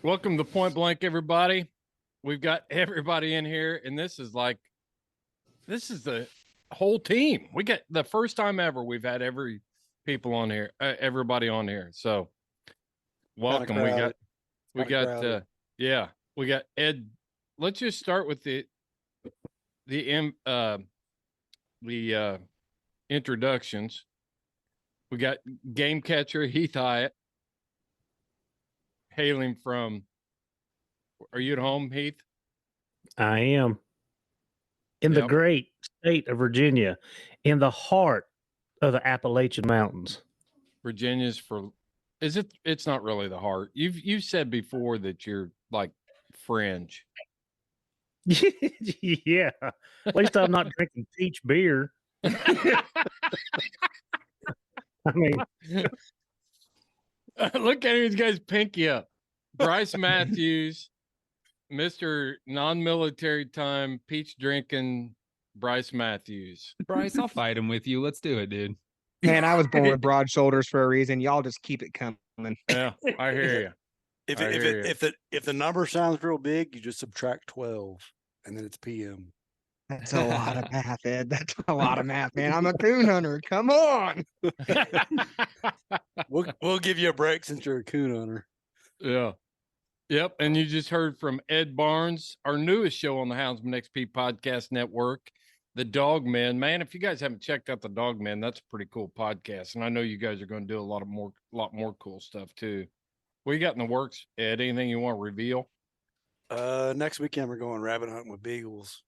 Welcome to Point Blank, everybody. We've got everybody in here, and this is the whole team. We got the first time ever we've had everybody on here. So welcome. We got Ed. Let's just start with the introductions. We got game catcher Heath Hyatt, hailing from. Are you at home, Heath? I am. In the great state of Virginia, in the heart of the Appalachian Mountains. Virginia's for. It's not really the heart. You've said before that you're like fringe. Yeah. At least I'm not drinking peach beer. I mean, look at these guys pinky up. Bryce Matthews, Mr. Non-military time peach drinking Bryce Matthews. Bryce, I'll fight him with you. Let's do it, dude. Man, I was born with broad shoulders for a reason. Y'all just keep it coming. Yeah, I hear you. If the number sounds real big, you just subtract 12, and then it's PM. That's a lot of math, Ed. That's a lot of math, man. I'm a coon hunter. Come on. We'll give you a break since you're a coon hunter. Yeah. Yep. And you just heard from Ed Barnes, our newest show on the Houndsman XP Podcast Network, The Dogmen. Man, if you guys haven't checked out The Dogmen, that's a pretty cool podcast. And I know you guys are going to do a lot more cool stuff too. What you got in the works, Ed? Anything you want to reveal? Next weekend we're going rabbit hunting with beagles.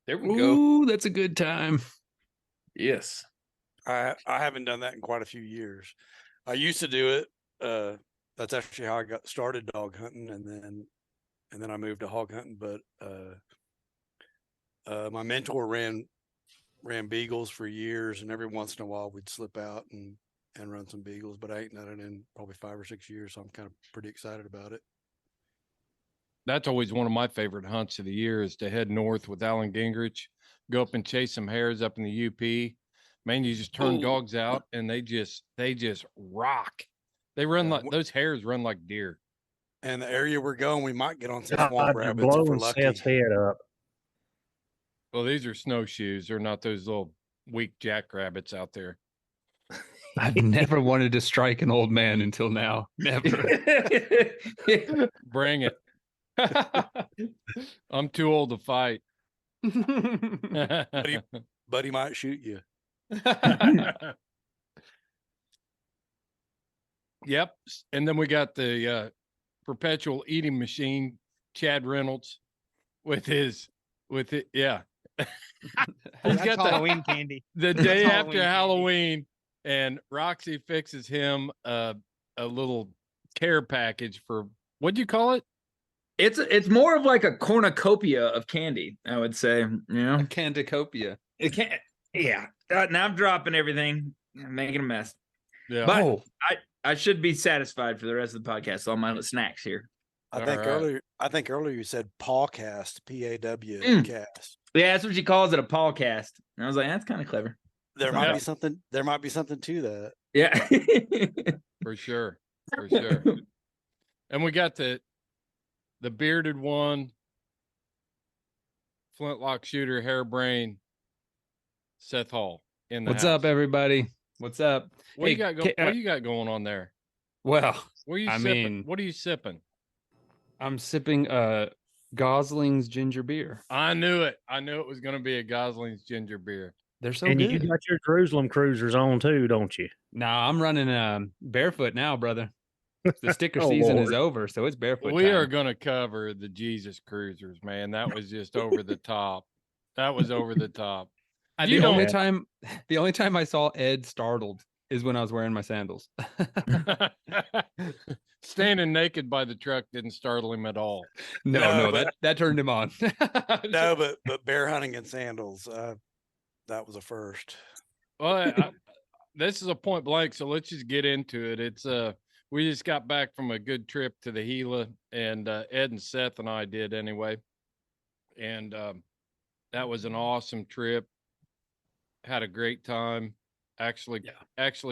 There we go. Ooh, that's a good time. Yes. I haven't done that in quite a few years. I used to do it. That's actually how I got started dog hunting, and then I moved to hog hunting. But my mentor ran beagles for years, and every once in a while we'd slip out and run some beagles. But I ain't done it in probably 5 or 6 years, so I'm kind of pretty excited about it. That's always one of my favorite hunts of the year is to head north with Alan Gingrich, go up and chase some hares up in the UP. Man, you just turn dogs out and they just rock. They run like those hares run like deer. And the area we're going, we might get on some swamp rabbits if we're lucky. Seth's head up. Well, these are snowshoes. They're not those little weak jackrabbits out there. I've never wanted to strike an old man until now. Never. Bring it. I'm too old to fight. But he might shoot you. Yep. And then we got the perpetual eating machine, Chad Reynolds, with it. Yeah. He's got Halloween candy. The day after Halloween, and Roxy fixes him a little care package for, what'd you call it? It's more of like a cornucopia of candy, I would say. You know, a candicopia. It can't. Yeah. Now I'm dropping everything. I'm making a mess. Yeah. But I should be satisfied for the rest of the podcast. All my snacks here. I think earlier you said pawcast, PAW cast. Yeah, that's what she calls it, a pawcast. And I was like, that's kind of clever. There might be something to that. Yeah. For sure. And we got the bearded one, flintlock shooter, hairbrain, Seth Hall in the What's house. up, everybody? What's up? What you got going on there? Well, what are you sipping? What are you sipping? I'm sipping Gosling's ginger beer. I knew it. I knew it was going to be a Gosling's ginger beer. They're so and good. You got your Jerusalem cruisers on too, don't you? Nah, I'm running barefoot now, brother. The sticker season is over, so it's barefoot. We are going to cover the Jesus cruisers, man. That was just over the top. That was over the top. The only time I saw Ed startled is when I was wearing my sandals. Standing naked by the truck didn't startle him at all. No, that turned him on. No, but bear hunting in sandals, that was a first. Well, this is a point blank, so let's just get into it. It's we just got back from a good trip to the Gila, and Ed and Seth and I did anyway, and that was an awesome trip. Had a great time. Actually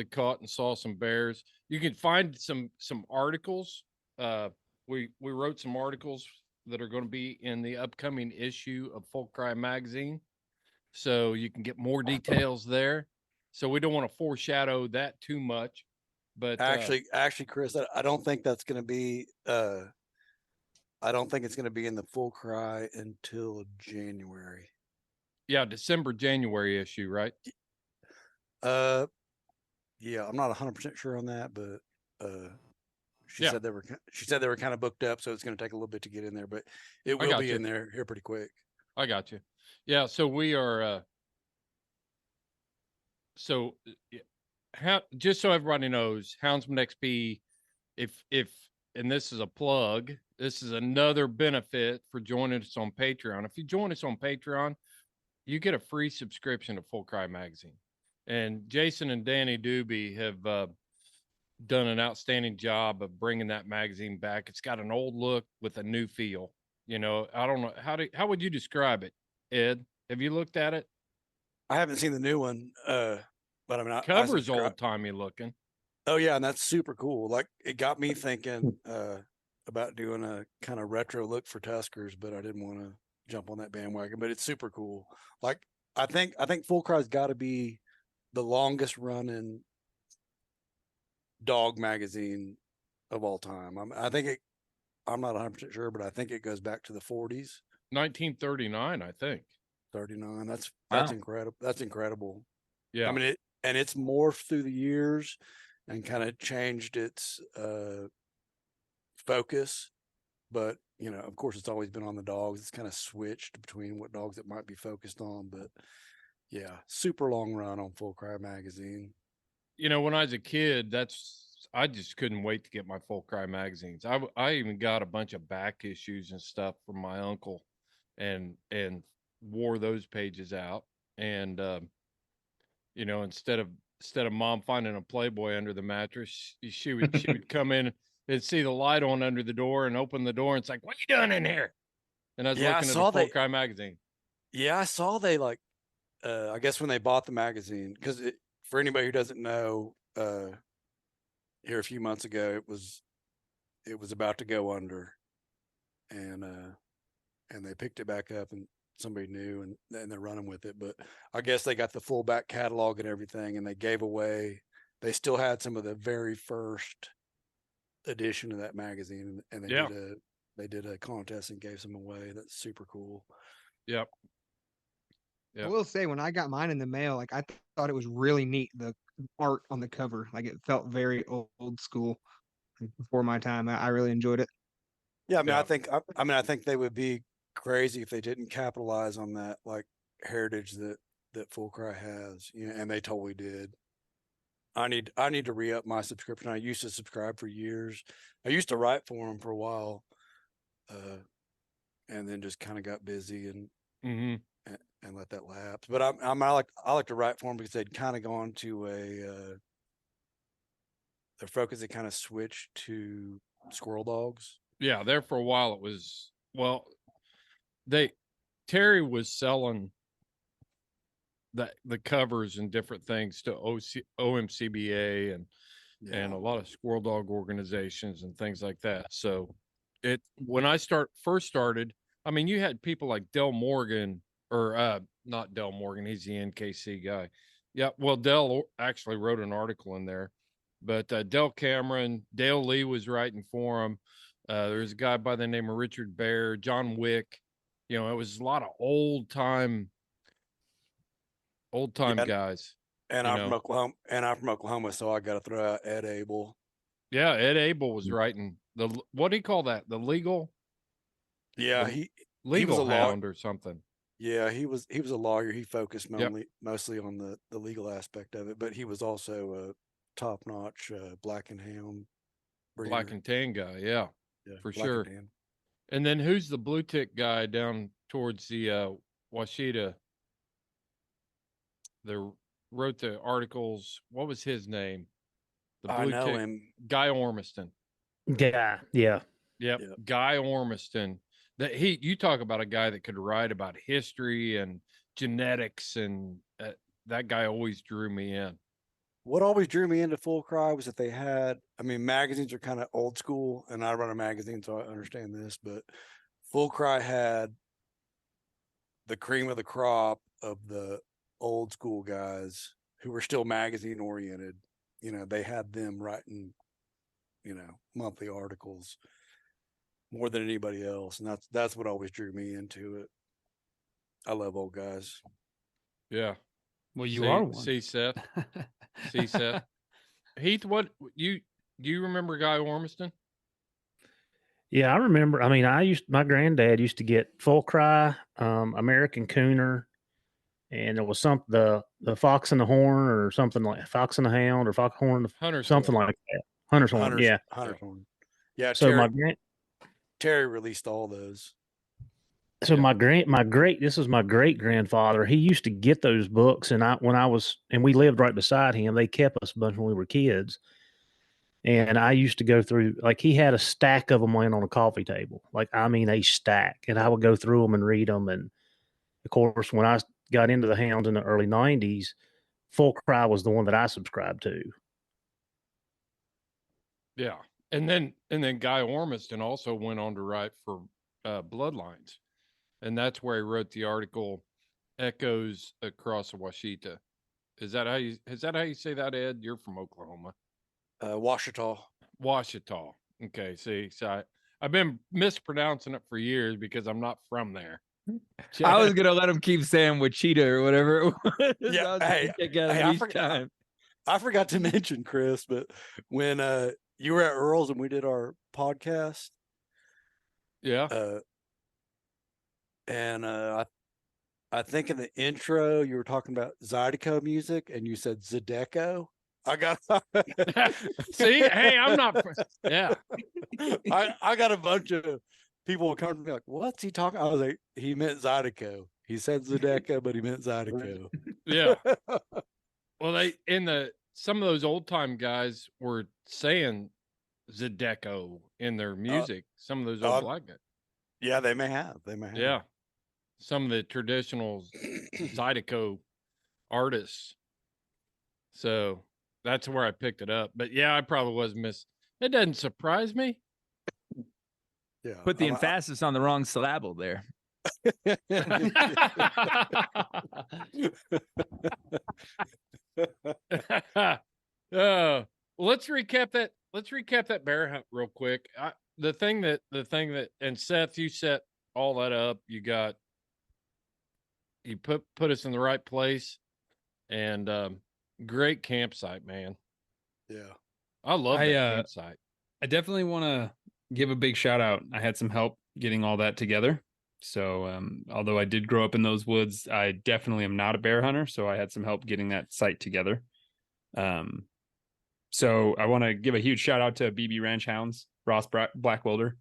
caught and saw some bears. You can find some articles we wrote some articles that are going to be in the upcoming issue of Full Cry magazine, so you can get more details there. So we don't want to foreshadow that too much, but Actually, Chris, I don't think that's going to be. I don't think it's going to be in the Full Cry until January. yeah, December, January issue, right? Yeah, I'm not 100% sure on that, but she Yeah. said they were kind of booked up, so it's going to take a little bit to get in there, but it will be in there here pretty quick. I got you. Yeah, so we are just so everybody knows, Houndsman XP, if and this is a plug, this is another benefit for joining us on Patreon. If you join us on Patreon, you get a free subscription to Full Cry magazine. And Jason and Danny Doobie have done an outstanding job of bringing that magazine back. It's got an old look with a new feel. You know, I don't know how would you describe it, Ed? Have you looked at it? I haven't seen the new one, but I mean, Cover's old timey looking. Oh yeah, and that's super cool. Like, it got me thinking about doing a kind of retro look for Tuskers, but I didn't want to jump on that bandwagon. But it's super cool. Like, I think Full Cry's got to be the longest running dog magazine of all time. I'm not 100% sure, but I think it goes back to the 40s. 1939, I think. 39. That's Wow. incredible. That's incredible. Yeah. I mean, it's morphed through the years and kind of changed its focus. But, you know, of course, it's always been on the dogs. It's kind of switched between what dogs it might be focused on. But yeah, super long run on Full Cry magazine. You know, when I was a kid, I just couldn't wait to get my Full Cry magazines. I even got a bunch of back issues and stuff from my uncle and wore those pages out. And you know, instead of mom finding a Playboy under the mattress, she would come in and see the light on under the door and open the door, and it's like, "What you doing in here?" And I was looking at the Full Cry magazine. Yeah, I saw they like I guess when they bought the magazine, because for anybody who doesn't know, here a few months ago, it was about to go under, and they picked it back up, and somebody new, and they're running with it. But I guess they got the full back catalog and everything, and they gave away. They still had some of the very first edition of that magazine, and they did a contest and gave some away. That's super cool. Yep. I will say, when I got mine in the mail, like, I thought it was really neat, the art on the cover. Like, it felt very old school, like, before my time. I really enjoyed it. Yeah, I mean, Yeah. I think they would be crazy if they didn't capitalize on that, like, heritage that Full Cry has. You know, and they totally did. I need to re-up my subscription. I used to subscribe for years. I used to write for them for a while, and then just kind of got busy and let that lapse. But I like to write for them because they'd kind of gone to their focus had kind of switched to squirrel dogs. Yeah, there for a while it was, well, Terry was selling the covers and different things to OMCBA and a lot of squirrel dog organizations and things like that. So when I first started, I mean, you had people like Del Morgan, or not Del Morgan, he's the NKC guy. Yeah, well, Del actually wrote an article in there, but Del Cameron, Dale Lee was writing for him. There's a guy by the name of Richard Bear, John Wick. You know, it was a lot of old time guys. And I'm from Oklahoma, so I got to throw out Ed Abel. Yeah, Ed Abel was writing what do you call that? The legal? Yeah, he was a hound or something. Yeah, he was a lawyer. He focused mostly on the legal aspect of it, but he was also a top-notch black and hound breeder. Black and tan guy, yeah for sure. And, and then who's the blue tick guy down towards the Washita? That wrote the articles. What was his name? The blue I know tick him. Guy Ormiston. Yeah. Yep. Guy Ormiston. You talk about a guy that could write about history and genetics, and that guy always drew me in. what always drew me into Full Cry was that they had, I mean, magazines are kind of old school, and I run a magazine, so I understand this, but Full Cry had the cream of the crop of the old school guys who were still magazine oriented. You know, they had them writing, you know, monthly articles more than anybody else. And that's what always drew me into it. I love old guys. Yeah. Well, you are one. See, Seth. See, Seth. Heath, what do you remember Guy Ormiston? Yeah, I remember. I mean, my granddad used to get Full Cry, American Cooner, and there was the Fox and the Horn or something like Fox and the Hound or Fox Horn, Hunter's something Horn. like that. Hunter's Horn, yeah. Hunter's Horn. Yeah, So Terry released all those. So my great this is my great grandfather. He used to get those books, and we lived right beside him. They kept us a bunch when we were kids, and I used to go through, like, he had a stack of them laying on a coffee table, like, I mean a stack, and I would go through them and read them. And of course, when I got into the Hounds in the early '90s, Full Cry was the one that I subscribed to. Yeah, and then Guy Ormiston also went on to write for Bloodlines. And that's where he wrote the article "Echoes Across the Washita." Is that how you say that, Ed? You're from Oklahoma. Washita. Washita. Okay. See, so I've been mispronouncing it for years because I'm not from there. I was gonna let him keep saying Wachita or whatever it was. Yeah. I forgot to mention, Chris, but when you were at Earl's and we did our podcast. Yeah. And I think in the intro you were talking about Zydeco music, and you said Zydeco. I got see. Hey, I'm not. Yeah, I got a bunch of people come to me like, "What's he talking?" I was like, "He meant Zydeco. He said Zydeco, but he meant Zydeco." Yeah. Well, some of those old time guys were saying Zydeco in their music. Some of those old black guys. Yeah, they may have. Yeah. Some of the traditional Zydeco artists. So that's where I picked it up. But yeah, I probably was it doesn't surprise me. Yeah. Put the emphasis on the wrong syllable there. Let's recap that bear hunt real quick. The thing that, and Seth, you set all that up. You put us in the right place, and great campsite, man. Yeah, I love that campsite. I definitely want to give a big shout out. I had some help getting all that together. So although I did grow up in those woods, I definitely am not a bear hunter. So I had some help getting that site together. So I want to give a huge shout out to BB Ranch Hounds, Ross Blackwelder.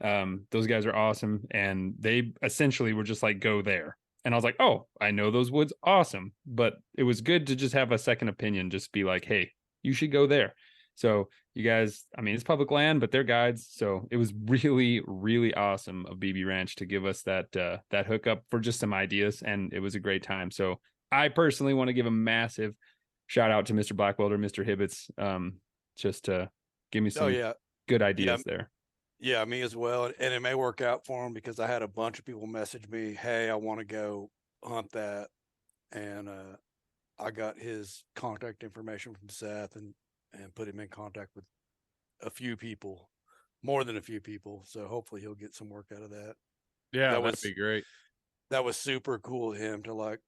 Those guys are awesome. And they essentially were just like, go there. And I was like, oh, I know those woods. Awesome. But it was good to just have a second opinion, just be like, hey, you should go there. So you guys, I mean, it's public land, but they're guides. So it was really, really awesome of BB Ranch to give us that hookup for just some ideas. And it was a great time. So I personally want to give a massive shout out to Mr. Blackwelder, Mr. Hibbets, just to give me some good ideas there. Yeah, me as well. And it may work out for him because I had a bunch of people message me, hey, I want to go hunt that. And I got his contact information from Seth and put him in contact with a few people, more than a few people. So hopefully he'll get some work out of that. Yeah, that'd be great. That was super cool of him to like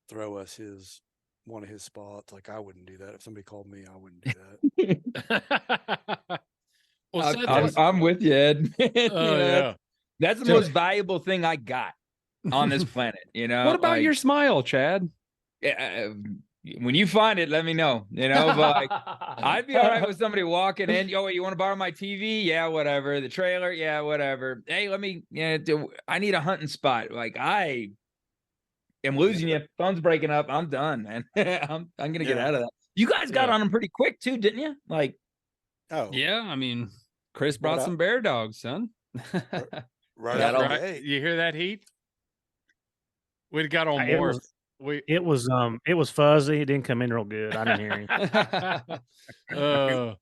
throw us one of his spots. Like, I wouldn't do that. If somebody called me, I wouldn't do that. Well, I'm with you, Ed. Yeah. That's the most valuable thing I got on this planet. What about your smile, Chad? When you find it, let me know. But like, I'd be all right with somebody walking in. Yo, you want to borrow my TV? Yeah, whatever. The trailer? Yeah, whatever. Hey, I need a hunting spot. Like, I am losing you. Phone's breaking up. I'm done, man. I'm gonna get out of that. You guys got on them pretty quick too, didn't you? Like, oh yeah. I mean, Chris brought some bear dogs, son. Right. You hear that, Heath? We'd got on more. It was fuzzy. It didn't come in real good. I didn't hear him.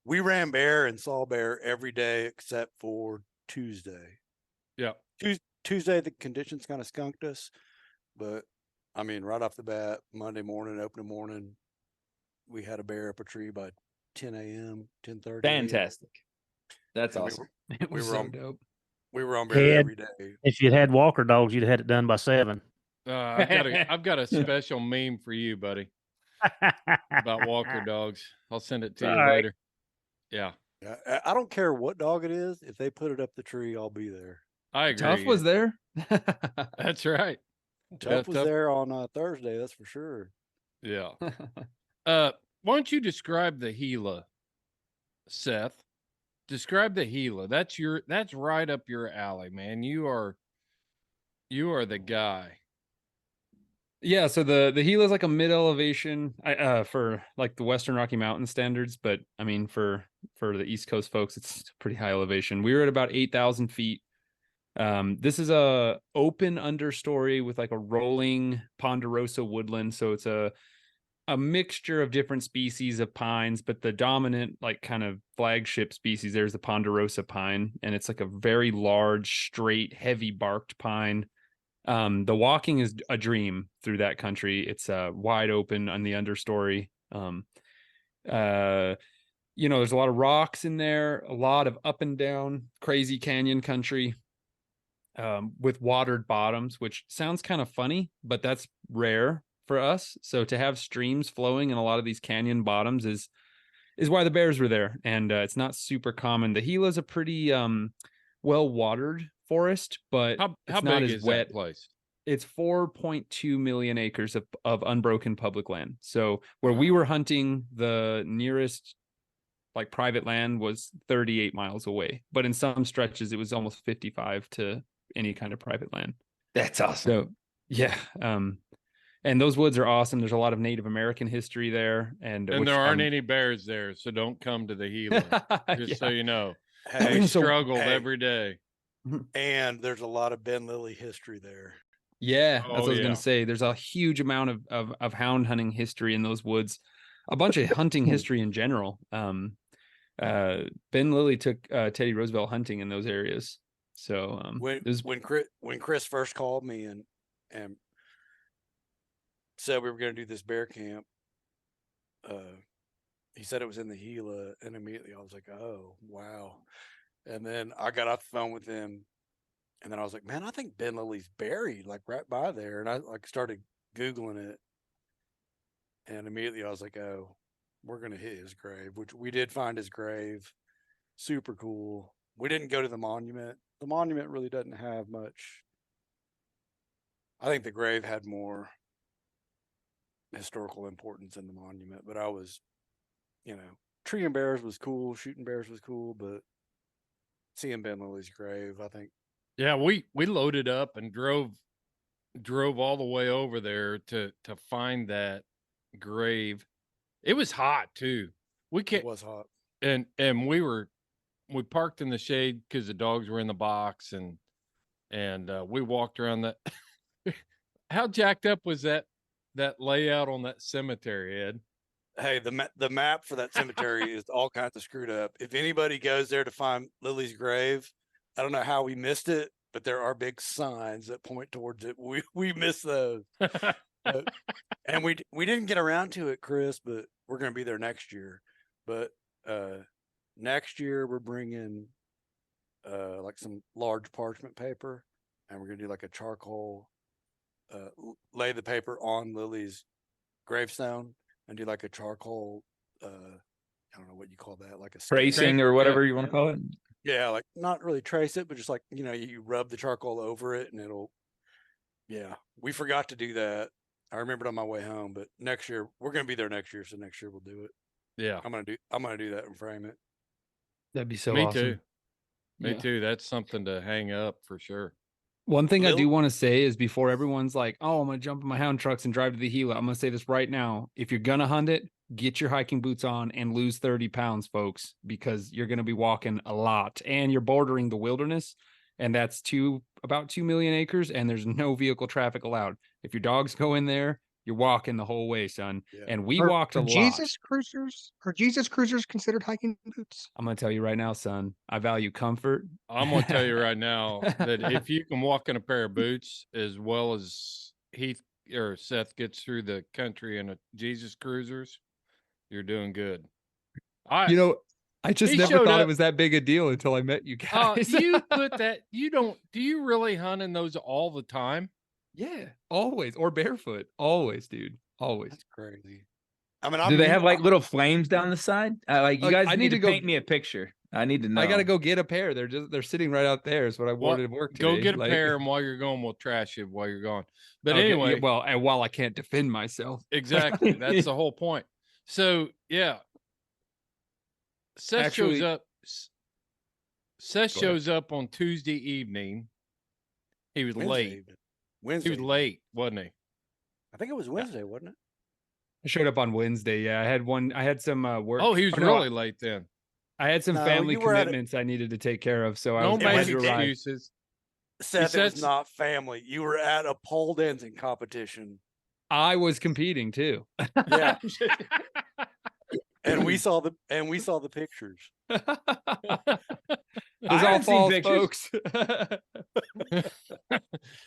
We ran bear and saw bear every day except for Tuesday. Yeah. Tuesday, the conditions kind of skunked us. But, I mean, right off the bat, Monday morning, opening morning, we had a bear up a tree by 10 a.m., 10:30. Fantastic. That's And awesome. we were on dope. We were on bear every day. If you'd had walker dogs, you'd have had it done by 7. I've got a special meme for you, buddy, about walker dogs. I'll send it to you later. Yeah. I don't care what dog it is. If they put it up the tree, I'll be there. I agree. Tough was there. That's right. Tough was there on Thursday. That's for sure. Yeah. Why don't you describe the Gila, Seth? Describe the Gila. That's right up your alley, man. You are the guy. Yeah, so the Gila is like a mid elevation for like the Western Rocky Mountain standards, but I mean for the East Coast folks, it's pretty high elevation. We were at about 8,000 feet. This is a open understory with like a rolling ponderosa woodland, so it's a mixture of different species of pines, but the dominant like kind of flagship species there's the ponderosa pine, and it's like a very large, straight, heavy barked pine. The walking is a dream through that country. It's wide open on the understory. There's a lot of rocks in there, a lot of up and down crazy canyon country, with watered bottoms, which sounds kind of funny, but that's rare for us. So to have streams flowing in a lot of these canyon bottoms is why the bears were there. And it's not super common. The Gila is a pretty well watered forest, but how it's big not as is wet. that place? It's 4.2 million acres of unbroken public land. So where we were hunting, the nearest like private land was 38 miles away, but in some stretches it was almost 55 to any kind of private land. That's awesome. So yeah. And those woods are awesome. There's a lot of Native American history there. And there aren't any bears there, so don't come to the Gila. Just so you know. Hey, We struggled every day. And there's a lot of Ben Lilly history there. Yeah, that's what I was going to say. There's a huge amount of hound hunting history in those woods, a bunch of hunting history in general. Ben Lilly took Teddy Roosevelt hunting in those areas. So when Chris first called me and said we were going to do this bear camp, he said it was in the Gila, and immediately I was like, oh wow. And then I got off the phone with him, and then I was like, man, I think Ben Lilly's buried like right by there. And I like started Googling it, and immediately I was like, oh, we're going to hit his grave, which we did find his grave. Super cool. We didn't go to the monument. The monument really doesn't have much. I think the grave had more historical importance in the monument, but I was, treeing bears was cool, shooting bears was cool, but seeing Ben Lilly's grave, I think. Yeah, we loaded up and drove all the way over there to find that grave. It was hot too. It was hot. And we parked in the shade because the dogs were in the box, and we walked around that. How jacked up was that layout on that cemetery, Ed? Hey, the map for that cemetery is all kinds of screwed up. If anybody goes there to find Lily's grave, I don't know how we missed it, but there are big signs that point towards it. We missed those. And we didn't get around to it, Chris, but we're going to be there next year. But next year we're bringing like some large parchment paper, and we're going to do like a charcoal, lay the paper on Lily's gravestone and do like a charcoal, I don't know what you call that, like a tracing or whatever you want to call it. Yeah, like not really trace it, but just like, you rub the charcoal over it and it'll, we forgot to do that. I remembered on my way home, but next year we're going to be there next year. So next year we'll do it. Yeah. I'm going to do that and frame it. That'd be so Me awesome. too. Me too. That's something to hang up for sure. One thing I do want to say is before everyone's like, oh, I'm going to jump in my hound trucks and drive to the Gila, I'm going to say this right now. If you're going to hunt it, get your hiking boots on and lose 30 pounds, folks, because you're going to be walking a lot and you're bordering the wilderness. And that's two about 2 million acres, and there's no vehicle traffic allowed. If your dogs go in there, you're walking the whole way, son. Yeah. And we walked a lot. Jesus cruisers considered hiking boots? I'm going to tell you right now, son, I value comfort. I'm going to tell you right now that if you can walk in a pair of boots as well as Heath or Seth gets through the country in a Jesus cruisers, you're doing good. I just He never showed thought up- it was that big a deal until I met you guys. You put that, do you really hunt in those all the time? Yeah, always. Or barefoot. Always, dude. Always. That's crazy. I mean, Do they have like little flames down the side? Like you guys I need to go- paint me a picture. I need to know. I got to go get a pair. They're sitting right out there. Is what I wanted to work today. Go get a Like- pair, and while you're going, we'll trash you while you're gone. But Okay, anyway, yeah, well, and while I can't defend myself. exactly. That's the whole point. So yeah, Seth Actually- shows up. Seth Go ahead. shows up on Tuesday evening. He was Wednesday late. evening. Wednesday. He was late, wasn't he? I think it was Wednesday, wasn't it? I showed up on Wednesday. Yeah, I had some work. Oh, he was or no, really late then. I had some No, family you were at a- commitments I needed to take care of, so I Don't was I had make to arrive. excuses. Seth, it was said- not family. You were at a pole dancing competition. I was competing too. Yeah. And we saw the pictures. It I was all haven't seen false, pictures.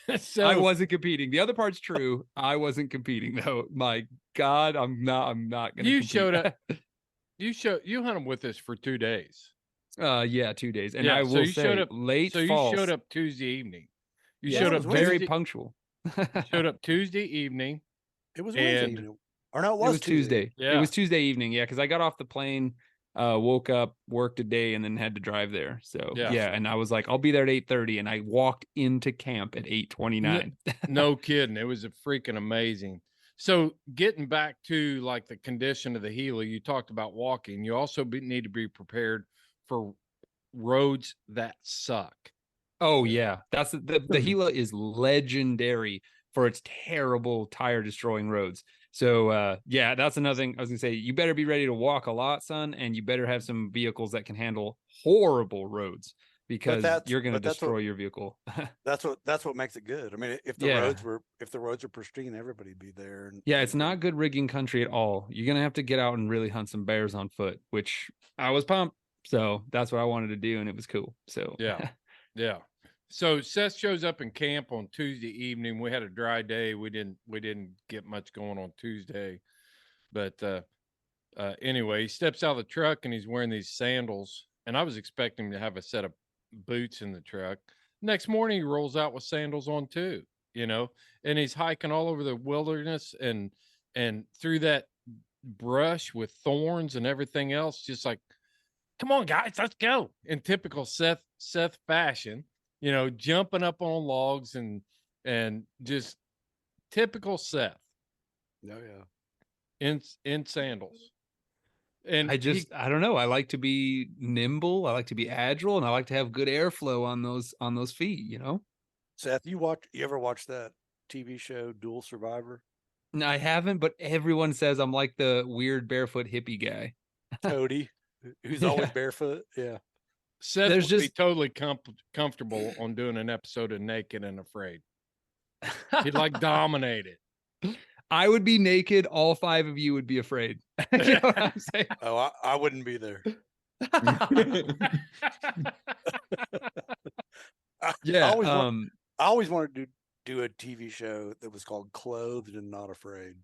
folks. So I wasn't competing. The other part's true. I wasn't competing though. My God, I'm not gonna. you compete. showed up. You hunted with us for 2 days. Yeah, 2 days, and Yeah, I so will you say showed up- late So you falls. showed up Tuesday evening. You Yeah, showed it up was very Tuesday, punctual. showed up Tuesday evening. It was Wednesday And- evening. Or no, It was Tuesday. It Yeah. was Tuesday evening. Yeah, because I got off the plane, woke up, worked a day, and then had to drive there. So Yeah. yeah, and I was like, I'll be there at 8:30, and I walked into camp at 8:29. No kidding. It was a freaking amazing. So getting back to like the condition of the Gila, you talked about walking. You also need to be prepared for roads that suck. Oh yeah, that's the Gila is legendary for its terrible tire destroying roads. So yeah, that's another thing I was gonna say. You better be ready to walk a lot, son, and you better have some vehicles that can handle horrible roads because you're gonna but that's what- destroy your vehicle. That's what makes it good. I mean, if the Yeah. roads were pristine, everybody'd be there. And, Yeah, it's not good rigging country at all. You're gonna have to get out and really hunt some bears on foot, which I was pumped. So that's what I wanted to do, and it was cool. So Yeah. Yeah. So Seth shows up in camp on Tuesday evening. We had a dry day. We didn't get much going on Tuesday. But anyway, he steps out of the truck and he's wearing these sandals. And I was expecting him to have a set of boots in the truck. Next morning he rolls out with sandals on too, and he's hiking all over the wilderness and through that brush with thorns and everything else, just like, come on guys, let's go. In typical Seth fashion. Jumping up on logs and just typical Seth Oh yeah. in sandals. And I don't know. I like to be nimble. I like to be agile, and I like to have good airflow on those feet. Seth, you ever watch that TV show Dual Survivor? No, I haven't, but everyone says I'm like the weird barefoot hippie guy. Cody, who's always barefoot. Yeah. Seth there's would be just- totally comfortable on doing an episode of Naked and Afraid. He'd like dominate it. I would be naked. All 5 of you would be afraid. You know what I'm saying? Oh, I wouldn't be there. Yeah. I always wanted to do a TV show that was called Clothed and Not Afraid.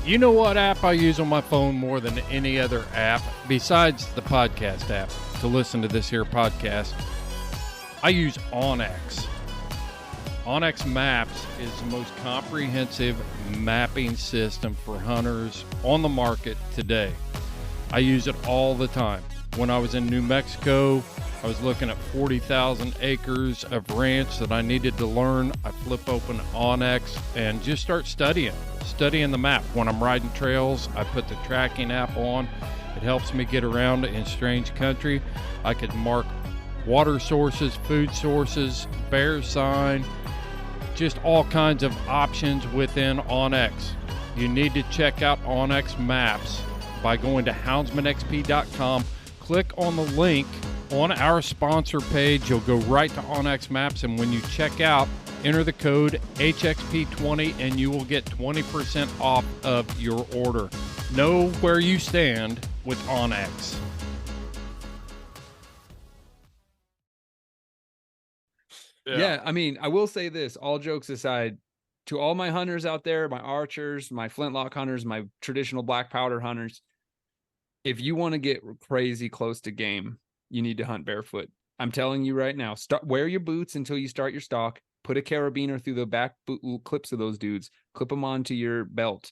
You know what app I use on my phone more than any other app besides the podcast app to listen to this here podcast? I use Onyx. Onyx Maps is the most comprehensive mapping system for hunters on the market today. I use it all the time. When I was in New Mexico, I was looking at 40,000 acres of ranch that I needed to learn. I flip open Onyx and just start studying the map. When I'm riding trails, I put the tracking app on. It helps me get around in strange country. I could mark water sources, food sources, bear sign, just all kinds of options within Onyx. You need to check out Onyx Maps by going to houndsmanxp.com. Click on the link On our sponsor page, you'll go right to OnX Maps, and when you check out, enter the code HXP20 and you will get 20% off of your order. Know where you stand with OnX. Yeah, I mean, I will say this, all jokes aside, to all my hunters out there, my archers, my flintlock hunters, my traditional black powder hunters, if you want to get crazy close to game, you need to hunt barefoot. I'm telling you right now, wear your boots until you start your stalk, put a carabiner through the back clips of those dudes, clip them onto your belt.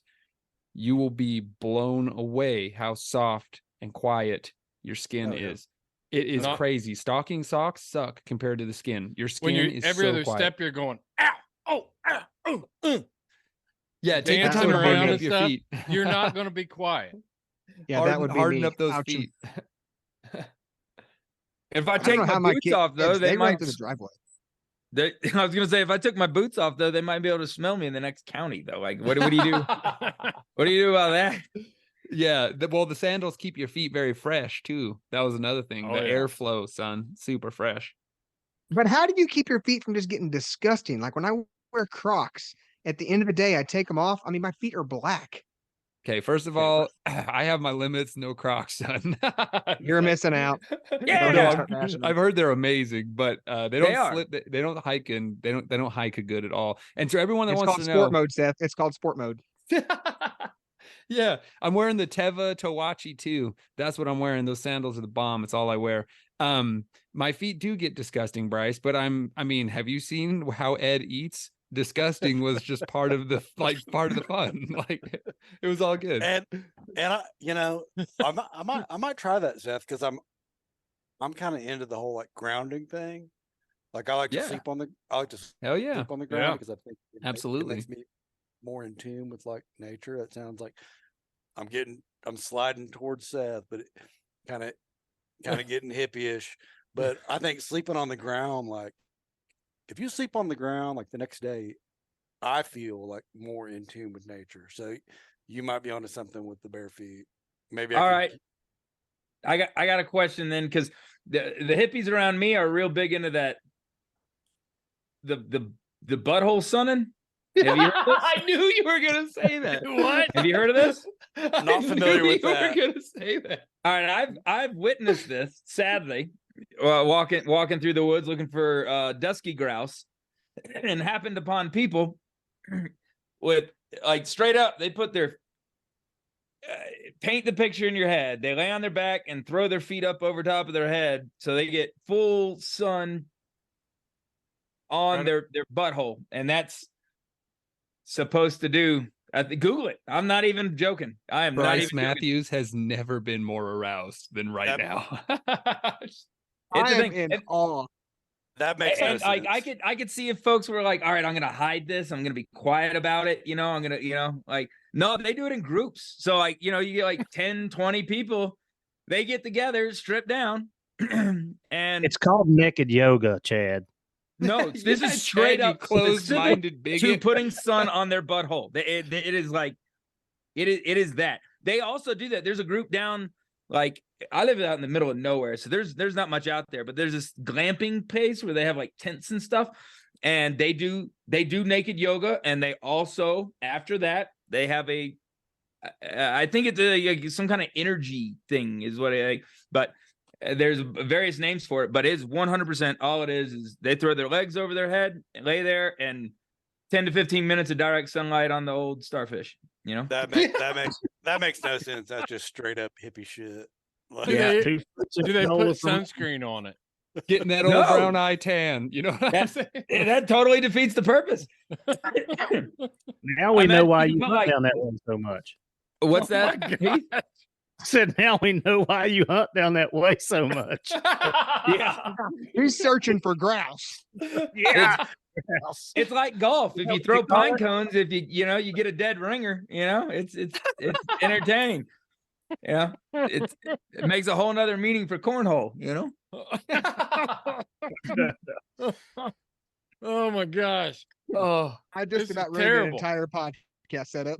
You will be blown away how soft and quiet your skin is. It is crazy. Stalking socks suck compared to the skin. Your skin is every so other quiet. step you're going, ow, oh, ow, oh, Yeah, take your dancing time to around harden and up your stuff. feet. You're not going to be quiet. Yeah, that would be harden me. up those Ouching. feet. If I I don't take know how my my boots kids, off, though, they they run might. through the driveway. I was gonna say, if I took my boots off, though, they might be able to smell me in the next county, though. Like, what do you do? What do you do about that? Yeah, well, the sandals keep your feet very fresh too. That was another thing. Oh, The yeah. airflow, son, super fresh. But how do you keep your feet from just getting disgusting? Like when I wear Crocs, at the end of the day, I take them off. I mean, my feet are black. Okay, first of all, I have my limits. No Crocs, son. You're missing out. Yeah. Don't start bashing them. I've heard they're amazing, but they They don't are. slip. They don't hike in. They don't hike good at all. And to everyone that It's wants called to sport know, mode, Seth. It's called sport mode. yeah, I'm wearing the Teva Tawachi too. That's what I'm wearing. Those sandals are the bomb. It's all I wear. My feet do get disgusting, Bryce, but I mean, have you seen how Ed eats? Disgusting was just part of the fun. Like it was all good. And I, I might try that, Seth, because I'm kind of into the whole like grounding thing. Like I like to sleep on the Hell yeah. sleep on the ground because I think Absolutely. it makes me more in tune with like nature. That sounds like I'm sliding towards Seth, but kind of getting hippie-ish. But I think sleeping on the ground, like if you sleep on the ground, like the next day, I feel like more in tune with nature. So you might be onto something with the bare feet. Maybe. All right. I got a question then, because the hippies around me are real big into that. The butthole sunning. Have you heard this? I knew you were gonna say that. What? Have you heard of this? Not familiar with that. You were gonna say that. All right, I've witnessed this, sadly, walking through the woods looking for dusky grouse, and happened upon people with like straight up. They put their paint the picture in your head. They lay on their back and throw their feet up over top of their head, so they get full sun on their butthole, and that's supposed to do. Google it. I'm not even joking. I am not Bryce even Matthews has never been more aroused than right now. I am in awe. That makes no and sense. I could see if folks were like, all right, I'm gonna hide this, I'm gonna be quiet about it, I'm gonna, like, no, they do it in groups. So like, you get like 10, 20 people, they get together, strip down, and It's called naked yoga, Chad. no, this is straight up closed-minded to bigot. putting sun on their butthole. It is like, it is that. They also do that. There's a group down, like, I live out in the middle of nowhere, so there's not much out there, but there's this glamping place where they have like tents and stuff, and they do naked yoga, and they also, after that, they have I think it's some kind of energy thing is what but there's various names for it, but it's 100% all it is they throw their legs over their head and lay there, and 10 to 15 minutes of direct sunlight on the old starfish, That makes no sense. That's just straight up hippie shit. Like, Do they put sunscreen on it? Getting that old brown eye tan. You know what I'm saying? that totally defeats the purpose. Now we know why you hunt down that way so much. What's that? I said, now we know why you hunt down that way so much. Yeah. He's searching for grouse. Yeah. It's like golf. If you throw pine cones, if you get a dead ringer, it's entertaining. It makes a whole nother meaning for cornhole, Oh my gosh. Oh, I just This about is read an terrible. entire podcast setup.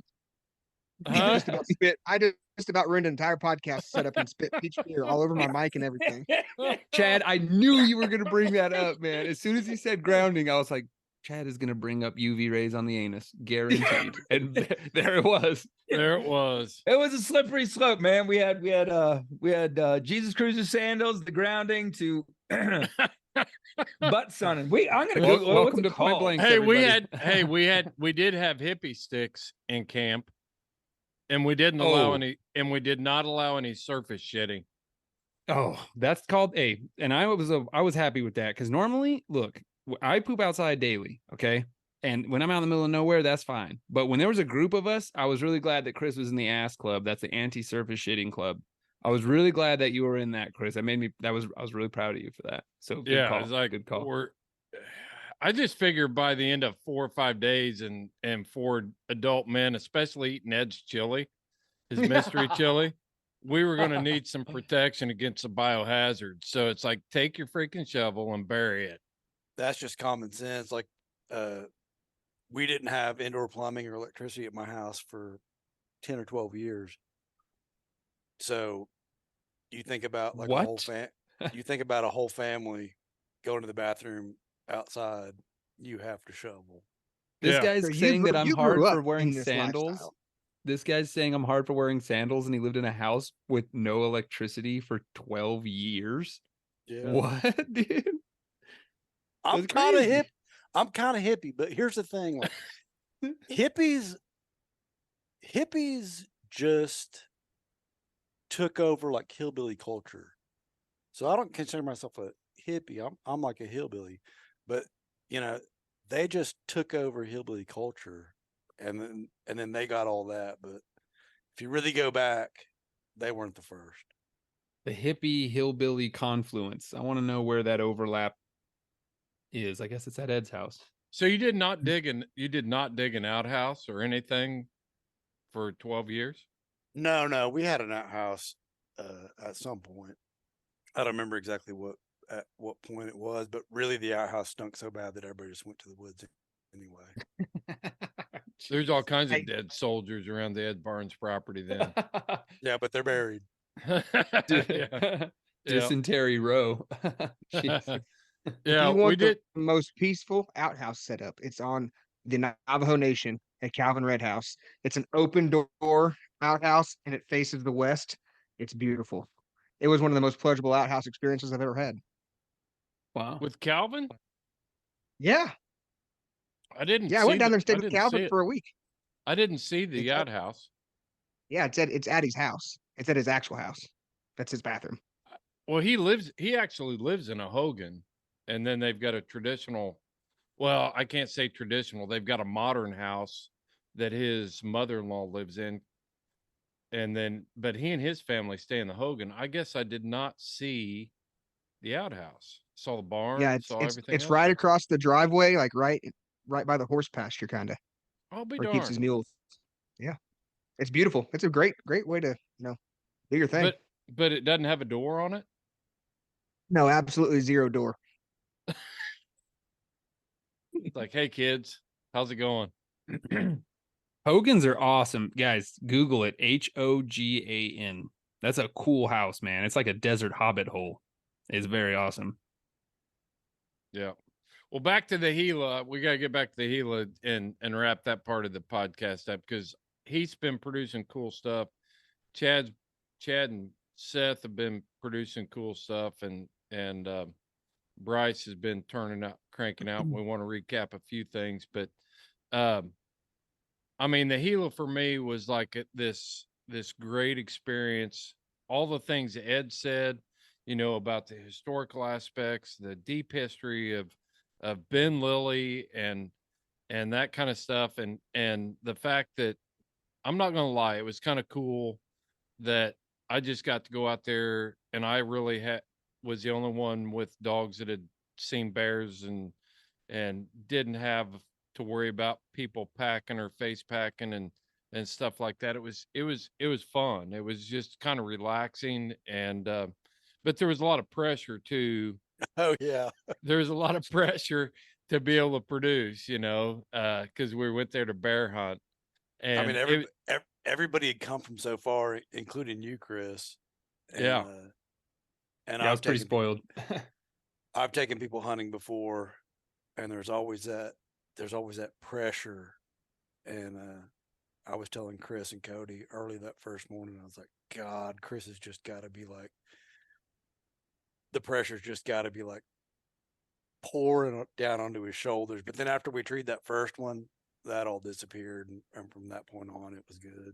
Huh? I just about ruined an entire podcast setup and spit peach beer all over my mic and everything. Chad, I knew you were going to bring that up, man. As soon as he said grounding, I was like, Chad is going to bring up UV rays on the anus, guaranteed. And there it was. There it was. It was a slippery slope, man. We had Jesus Cruiser sandals, the grounding to butt sunning. I'm gonna go. Welcome to Point Blank. Hey, everybody. we did have hippie sticks in camp, and we didn't allow we did not allow any surface shitting. Oh, that's called a. And I was happy with that because normally, look, I poop outside daily. Okay. And when I'm out in the middle of nowhere, that's fine. But when there was a group of us, I was really glad that Chris was in the ass club. That's the anti-surface shitting club. I was really glad that you were in that, Chris. I was really proud of you for that. So good call. It was like good call. I just figured by the end of 4 or 5 days and 4 adult men, especially eating Ed's chili, his mystery chili, we were going to need some protection against the biohazard. So it's like, take your freaking shovel and bury it. That's just common sense. Like, we didn't have indoor plumbing or electricity at my house for 10 or 12 years. So you think about like you think about a whole family going to the bathroom outside, you have to shovel. This guy's saying that I'm hard for wearing this sandals. lifestyle. This guy's saying I'm hard for wearing sandals, and he lived in a house with no electricity for 12 years. Yeah. What, dude? I'm kind of hip. I'm kind of hippie, but here's the thing: like, hippies just took over like hillbilly culture. So I don't consider myself a hippie. I'm like a hillbilly, but you know, they just took over hillbilly culture, and then they got all that. But if you really go back, they weren't the first. The hippie hillbilly confluence. I want to know where that overlap is. I guess it's at Ed's house. So you did not dig an outhouse or anything for 12 years? No, we had an outhouse at some point. I don't remember exactly at what point it was, but really the outhouse stunk so bad that everybody just went to the woods anyway. There's all kinds of dead soldiers around the Ed Barnes property then. Yeah, but they're buried. Dysentery row. Yeah, we did the most peaceful outhouse setup. It's on the Navajo Nation at Calvin Red House. It's an open door outhouse and it faces the west. It's beautiful. It was one of the most pleasurable outhouse experiences I've ever had. Wow. With Calvin? Yeah. I didn't. Yeah, I went down there and stayed with Calvin for a week. I didn't see the outhouse. Yeah, it's at his house. It's at his actual house. That's his bathroom. Well, he actually lives in a Hogan. And then they've got a traditional, well, I can't say traditional. They've got a modern house that his mother-in-law lives in. And then, but he and his family stay in the Hogan. I guess I did not see the outhouse. Saw the barn. Yeah, it's right across the driveway, like right by the horse pasture, kind of. I'll be where darned. he keeps his mules. Yeah, it's beautiful. It's a great way to do your thing. But it doesn't have a door on it. No, absolutely zero door. It's like, hey kids, how's it going? Hogans are awesome, guys. Google it. Hogan. That's a cool house, man. It's like a desert hobbit hole. It's very awesome. Yeah. Well, back to the Gila. We got to get back to the Gila and wrap that part of the podcast up because he's been producing cool stuff. Chad and Seth have been producing cool stuff, and Bryce has been cranking out. We want to recap a few things, but I mean, the Gila for me was like this great experience. All the things that Ed said, about the historical aspects, the deep history of Ben Lilly and that kind of stuff, and the fact that I'm not gonna lie, it was kind of cool that I just got to go out there, and I really was the only one with dogs that had seen bears and didn't have to worry about people packing or face packing and stuff like that. It was fun. It was just kind of relaxing, and but there was a lot of pressure too. Oh yeah, there was a lot of pressure to be able to produce, because we went there to bear hunt. And I mean, everybody had come from so far, including you, Chris. And, Yeah. And I was pretty spoiled. I've taken people hunting before, and there's always that pressure. And I was telling Chris and Cody early that first morning, I was like, God, Chris has just got to be like, the pressure's just got to be like pouring down onto his shoulders. But then after we treed that first one, that all disappeared. And from that point on, it was good.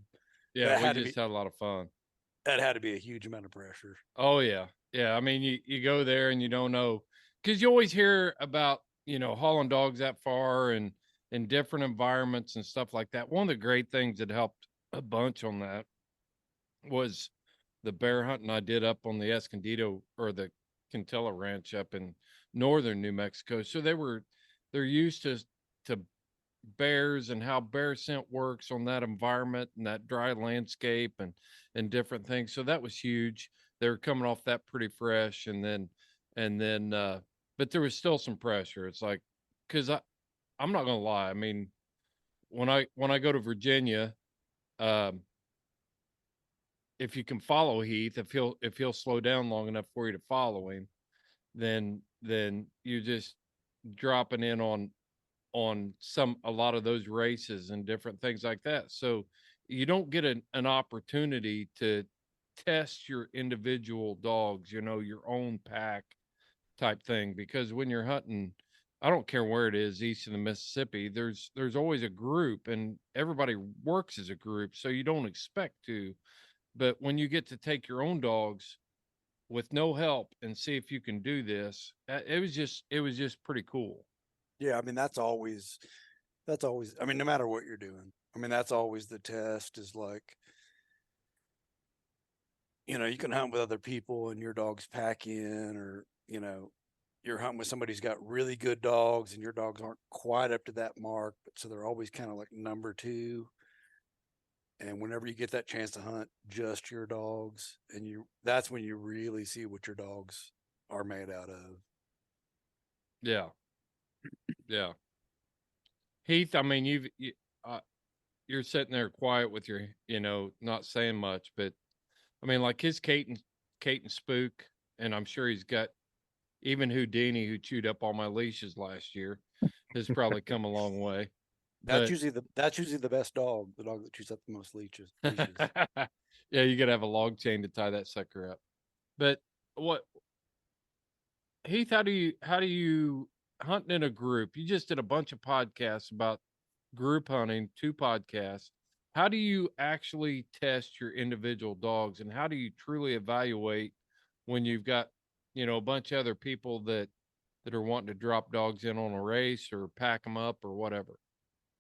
Yeah, we just had a lot of fun. That had to be a huge amount of pressure. Oh, yeah. Yeah. I mean, you go there and you don't know, because you always hear about, hauling dogs that far and in different environments and stuff like that. One of the great things that helped a bunch on that was the bear hunting I did up on the Escondido or the Quintilla Ranch up in northern New Mexico. So they're used to bears and how bear scent works on that environment and that dry landscape and different things. So that was huge. They were coming off that pretty fresh, and then but there was still some pressure. It's like, because I'm not gonna lie. I mean, when I go to Virginia, if you can follow Heath, if he'll slow down long enough for you to follow him, then you just dropping in on a lot of those races and different things like that. So you don't get an opportunity to test your individual dogs, your own pack type thing, because when you're hunting, I don't care where it is, east of the Mississippi, there's always a group and everybody works as a group. So you don't expect to, but when you get to take your own dogs with no help and see if you can do this, it was just pretty cool. Yeah. I mean, that's always, I mean, no matter what you're doing, I mean, that's always the test, is like, you can hunt with other people and your dogs pack in, or, you're hunting with somebody who's got really good dogs and your dogs aren't quite up to that mark, but so they're always kind of like number two. And whenever you get that chance to hunt just your dogs, that's when you really see what your dogs are made out of. Yeah. Yeah. Heath, I mean, you're sitting there quiet with your, not saying much, but I mean, like his Kate and Spook, and I'm sure he's got even Houdini, who chewed up all my leashes last year, has probably come a long way. That's usually the best dog, the dog that chews up the most leashes. Yeah, you gotta have a log chain to tie that sucker up. But Heath, how do you hunting in a group? You just did a bunch of podcasts about group hunting, 2 podcasts. How do you actually test your individual dogs, and how do you truly evaluate when you've got, a bunch of other people that are wanting to drop dogs in on a race or pack them up or whatever?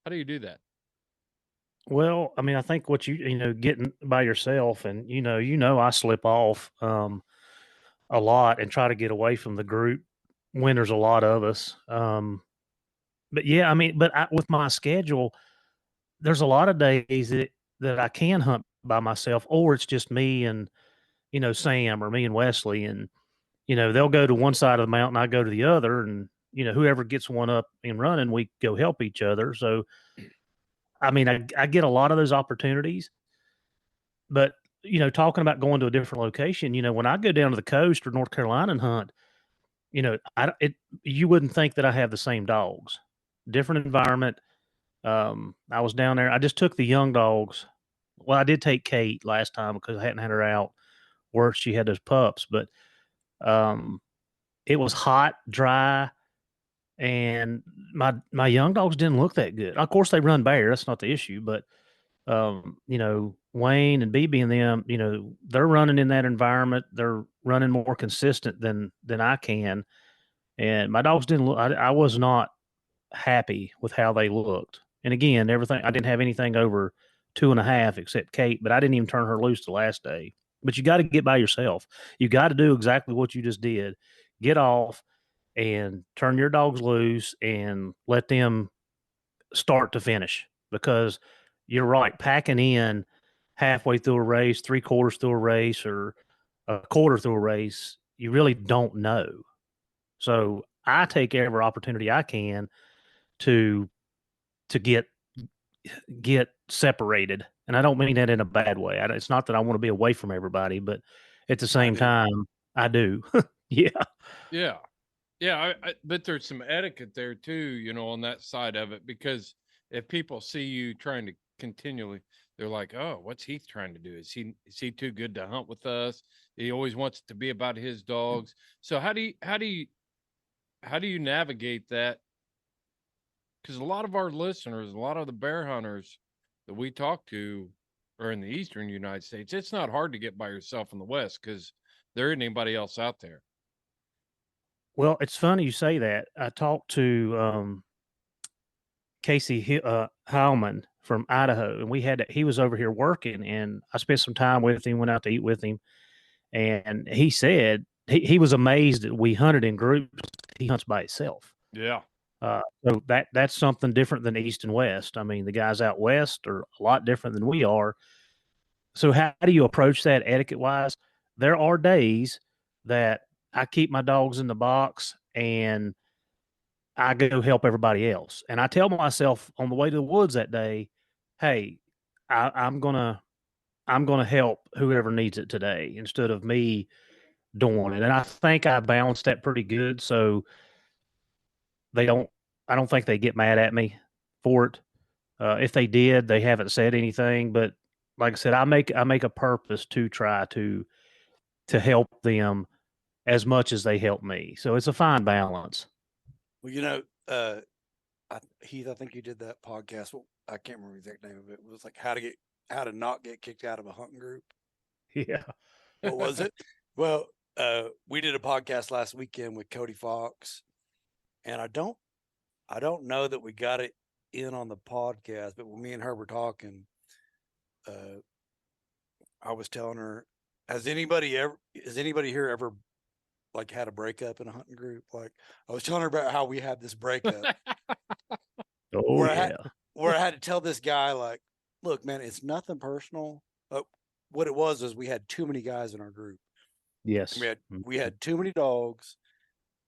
How do you do that? Well, I mean, I think what getting by yourself, and I slip off a lot and try to get away from the group when there's a lot of us. But yeah, I mean, with my schedule, there's a lot of days that I can hunt by myself, or it's just me and Sam, or me and Wesley, and they'll go to one side of the mountain, I go to the other, and whoever gets one up and running, we go help each other. So I mean, I get a lot of those opportunities, but talking about going to a different location, when I go down to the coast or North Carolina and hunt, you wouldn't think that I have the same dogs, different environment. I was down there. I just took the young dogs. Well, I did take Kate last time because I hadn't had her out where she had those pups, but it was hot, dry, and my young dogs didn't look that good. Of course, they run bear. That's not the issue, but Wayne and BB and them, they're running in that environment. They're running more consistent than I can. And my dogs didn't look, I was not happy with how they looked. And again, I didn't have anything over 2.5 except Kate, but I didn't even turn her loose the last day. But you got to get by yourself. You got to do exactly what you just did. Get off and turn your dogs loose and let them start to finish, because you're right. Packing in halfway through a race, 3/4 through a race, or a quarter through a race, you really don't know. So I take every opportunity I can to get separated And I don't mean that in a bad way. It's not that I want to be away from everybody, but at the same do. time, I do. Yeah. Yeah. Yeah. But there's some etiquette there too, you know, on that side of it, because if people see you trying to continually, they're like, oh, what's Heath trying to do? Is he too good to hunt with us? He always wants it to be about his dogs. So how do you navigate that? Because a lot of our listeners, a lot of the bear hunters that we talk to are in the eastern United States. It's not hard to get by yourself in the West because there isn't anybody else out there. Well, it's funny you say that. I talked to Casey Heilman from Idaho, and he was over here working, and I spent some time with him, went out to eat with him, and he said he was amazed that we hunted in groups. He hunts by himself. Yeah. So that's something different than East and West. I mean, the guys out West are a lot different than we are. So how do you approach that etiquette wise? There are days that I keep my dogs in the box and I go help everybody else. And I tell myself on the way to the woods that day, hey, I'm gonna help whoever needs it today instead of me doing it. And I think I balanced that pretty good. So I don't think they get mad at me for it. If they did, they haven't said anything. But like I said, I make a purpose to try to help them as much as they help me. So it's a fine balance. Well, Heath, I think you did that podcast. Well, I can't remember the exact name of it. It was like how to not get kicked out of a hunting group. Yeah. What was it? Well, we did a podcast last weekend with Cody Fox, and I don't know that we got it in on the podcast, but when me and her were talking, I was telling her, has anybody here ever like had a breakup in a hunting group? Like I was telling her about how we had this breakup where I had to tell this guy, like, look, man, it's nothing personal. What it was is we had too many guys in our group. Yes. We had too many dogs,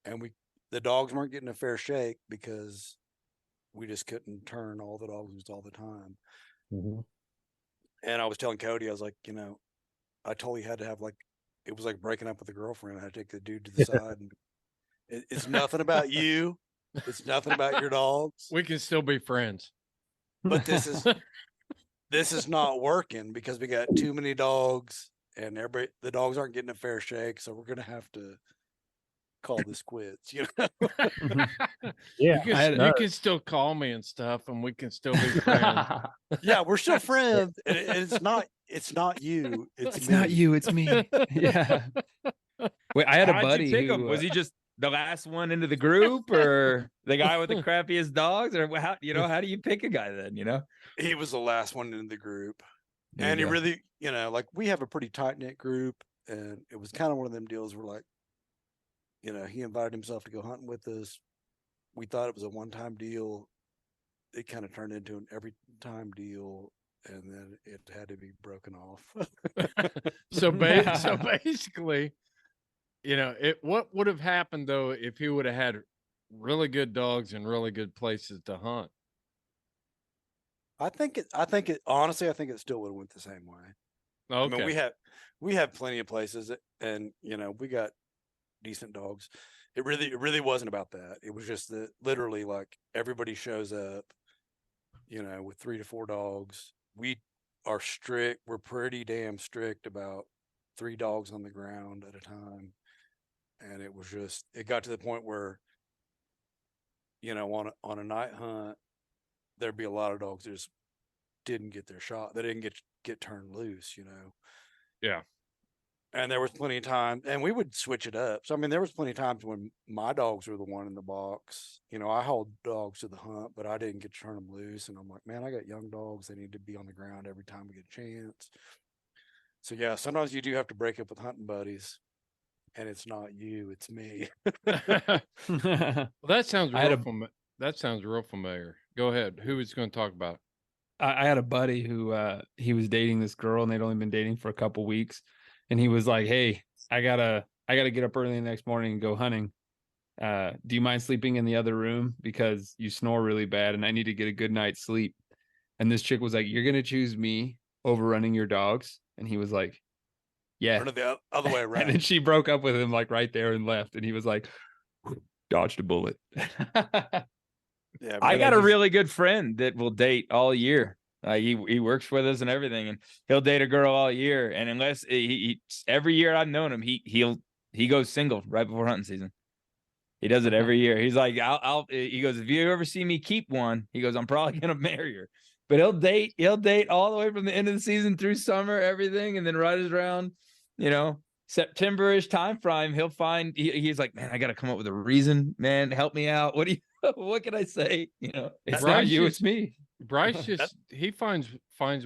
and the dogs weren't getting a fair shake because we just couldn't turn all the dogs loose all the time. Mm-hmm. And I was telling Cody, I was like, I totally had to have it was like breaking up with a girlfriend. I had to take the dude to the side, and it's nothing about you. It's nothing about your dogs. We can still be friends. But this is not working because we got too many dogs, and the dogs aren't getting a fair shake. So we're gonna have to call this quits. Yeah, you can still call me and stuff, and we can still be friends. Yeah, we're still friends, and it's not you. It's not me. you. It's me. Yeah. Wait, I had a How'd you buddy pick who him? Was he just the last one into the group, or the guy with the crappiest dogs, or how do you pick a guy then? He was the last one in the group, There and you he go. really, we have a pretty tight knit group, and it was kind of one of them deals where like, he invited himself to go hunting with us. We thought it was a one-time deal. It kind of turned into an every time deal, and then it had to be broken off. So basically, what would have happened though if he would have had really good dogs and really good places to hunt? I think it still would have went the same way. Okay. I mean, we have plenty of places, and we got decent dogs. It really wasn't about that. It was just that literally like everybody shows up, with 3 to 4 dogs. We are strict. We're pretty damn strict about 3 dogs on the ground at a time. And it got to the point where, on a night hunt, there'd be a lot of dogs that just didn't get their shot. They didn't get turned loose, Yeah. And there was plenty of time, and we would switch it up. So, I mean, there was plenty of times when my dogs were the one in the box. I hauled dogs to the hunt, but I didn't get to turn them loose. And I'm like, man, I got young dogs. They need to be on the ground every time we get a chance. So, yeah, sometimes you do have to break up with hunting buddies, and it's not you, it's me. Well, that sounds real familiar. Go ahead. Who is going to talk about it? I had a buddy who he was dating this girl, and they'd only been dating for a couple weeks, and he was like, "Hey, I gotta get up early the next morning and go hunting. Do you mind sleeping in the other room because you snore really bad, and I need to get a good night's sleep?" And this chick was like, "You're gonna choose me overrunning your dogs? And he was like, yeah. Or the other way around. And then she broke up with him like right there and left. And he was like, dodged a bullet. Yeah, I man, got they a just- really good friend that will date all year. He works with us and everything, and he'll date a girl all year. And unless he every year I've known him, he goes single right before hunting season. He does it every year. He's like, he goes, if you ever see me keep one, he goes, I'm probably gonna marry her. But he'll date all the way from the end of the season through summer, everything, and then right around, September-ish time frame, he'll find he's like, man, I got to come up with a reason, man. Help me out. What can I say? It's Bryce not you, just- it's me. Bryce he finds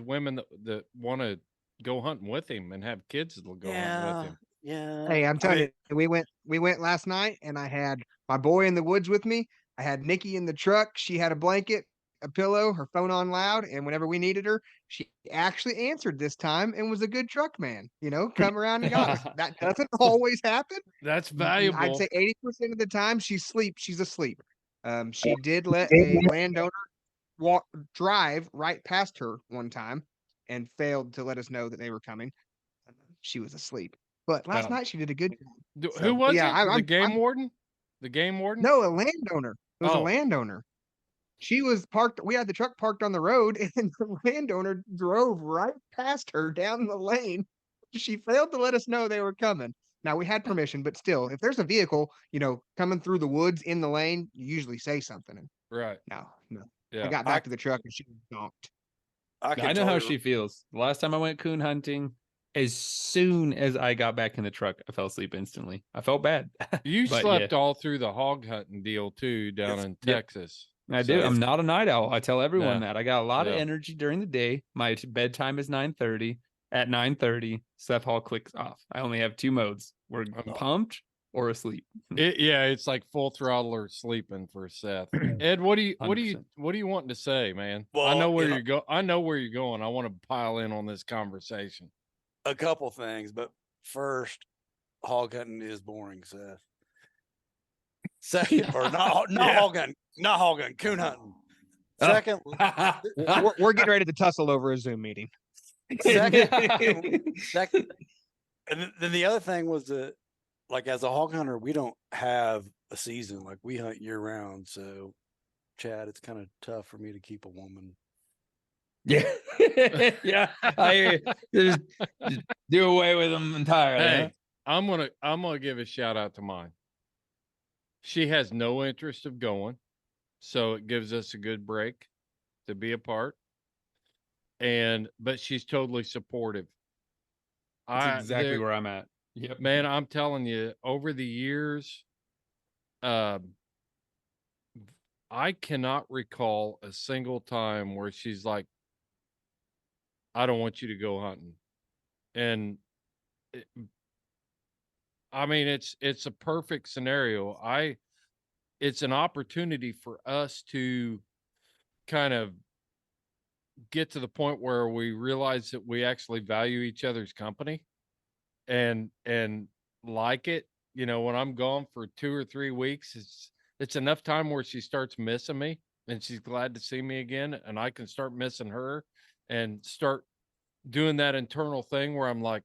women that want to go hunting with him and have kids that'll go hunting with him. Yeah. Hey, I'm telling mean, you, we went last night, and I had my boy in the woods with me. I had Nikki in the truck. She had a blanket, a pillow, her phone on loud, and whenever we needed her, she actually answered this time and was a good truck man. Come around and got us. That doesn't always happen. That's valuable. I'd say 80% of the time she's asleep. She did let a landowner drive right past her one time and failed to let us know that they were coming. She was asleep. But last night she did a good job. Who was yeah, it? The game I'm- warden? The game warden? No, a landowner. It was a Oh. landowner. She was parked. We had the truck parked on the road, and the landowner drove right past her down the lane. She failed to let us know they were coming. Now we had permission, but still, if there's a vehicle, coming through the woods in the lane, you usually say something. And Right. no. Yeah. I got back to the truck and she was zonked. I know how she feels. The last time I went coon hunting, as soon as I got back in the truck, I fell asleep instantly. I felt bad. You But slept yeah. all through the hog hunting deal too down in Yep. Texas. I do. So- I'm not a night owl. I tell everyone Yeah. that. I got a lot of Yeah. energy during the day. My bedtime is 9:30. At 9:30, Seth Hall clicks off. I only have two modes. We're pumped or asleep. It's like full throttle or sleeping for Seth. Ed, what do you 100%. wanting to say, man? I Well, know where I know where you're going. I want to pile in on this conversation. a couple things, but first, hog hunting is boring, Seth. Second, or not hog hunting, coon hunting. Second, We're getting ready to tussle over a Zoom meeting. second, and then the other thing was that, like, as a hog hunter, we don't have a season. Like, we hunt year round. So, Chad, it's kind of tough for me to keep a woman. Yeah. Yeah. I just do away with them entirely. huh? Hey, I'm gonna give a shout out to mine. She has no interest of going, so it gives us a good break to be apart. But she's totally supportive. That's exactly there- where I'm at. Yep. Man, I'm telling you, over the years, I cannot recall a single time where she's like, I don't want you to go hunting. And it's a perfect scenario. It's an opportunity for us to kind of get to the point where we realize that we actually value each other's company and like it. When I'm gone for 2 or 3 weeks, it's enough time where she starts missing me and she's glad to see me again, and I can start missing her and start doing that internal thing where I'm like,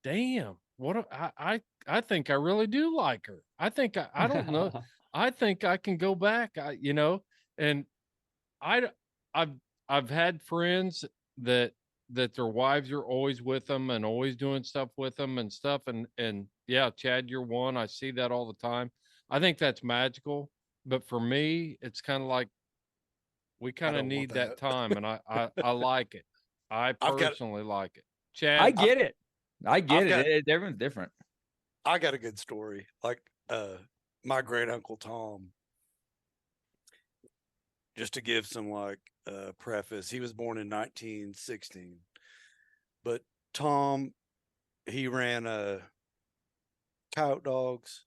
damn, I think I really do like her. I think I don't know. I think I can go back. And I've had friends that their wives are always with them and always doing stuff with them and stuff. And yeah, Chad, you're one. I see that all the time. I think that's magical. But for me, it's kind of like we kind of don't want need that that. time, and I like it. I I've got- personally like it. Chad, I get it. I get got- it. Everyone's different. I got a good story. Like, my great uncle Tom, just to give some preface, he was born in 1916, but Tom, he ran coyote dogs,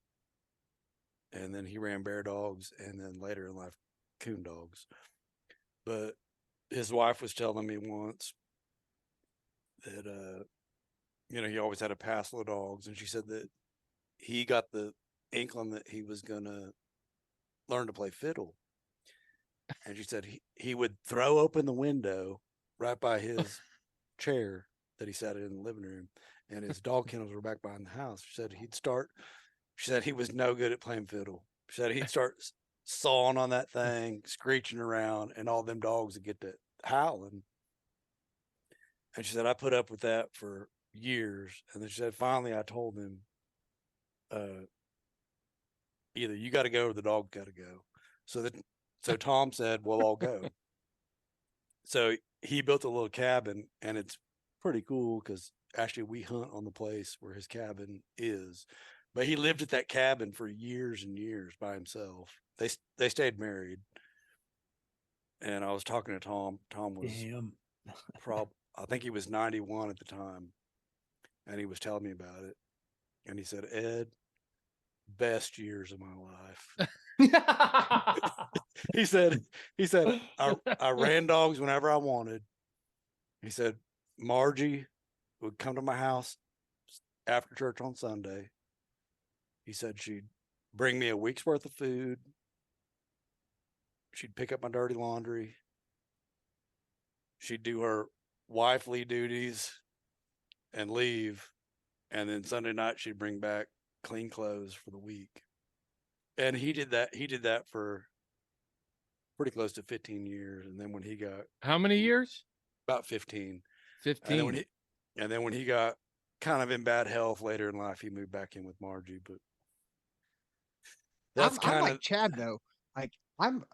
and then he ran bear dogs, and then later in life coon dogs. But his wife was telling me once that he always had a passel of dogs, and she said that he got the inkling that he was gonna learn to play fiddle. And she said he would throw open the window right by his chair that he sat in the living room, and his dog kennels were back behind the house. She said he was no good at playing fiddle. She said he'd start sawing on that thing, screeching around, and all them dogs would get to howling. And she said, I put up with that for years. And then she said, finally, I told him, either you got to go or the dog got to go. So Tom said, well, I'll go. So he built a little cabin, and it's pretty cool because actually we hunt on the place where his cabin is. But he lived at that cabin for years and years by himself. They stayed married. And I was talking to Tom. Tom was I think he was 91 at the time. And he was telling me about it. And he said, Ed, best years of my life. he said, I ran dogs whenever I wanted. He said, Margie would come to my house after church on Sunday. He said she'd bring me a week's worth of food. She'd pick up my dirty laundry. She'd do her wifely duties and leave. And then Sunday night, she'd bring back clean clothes for the week. And he did that for pretty close to 15 years. And then when he got... How many years? About 15. 15. And then when he got kind of in bad health later in life, he moved back in with Margie. But I'm like Chad though. Like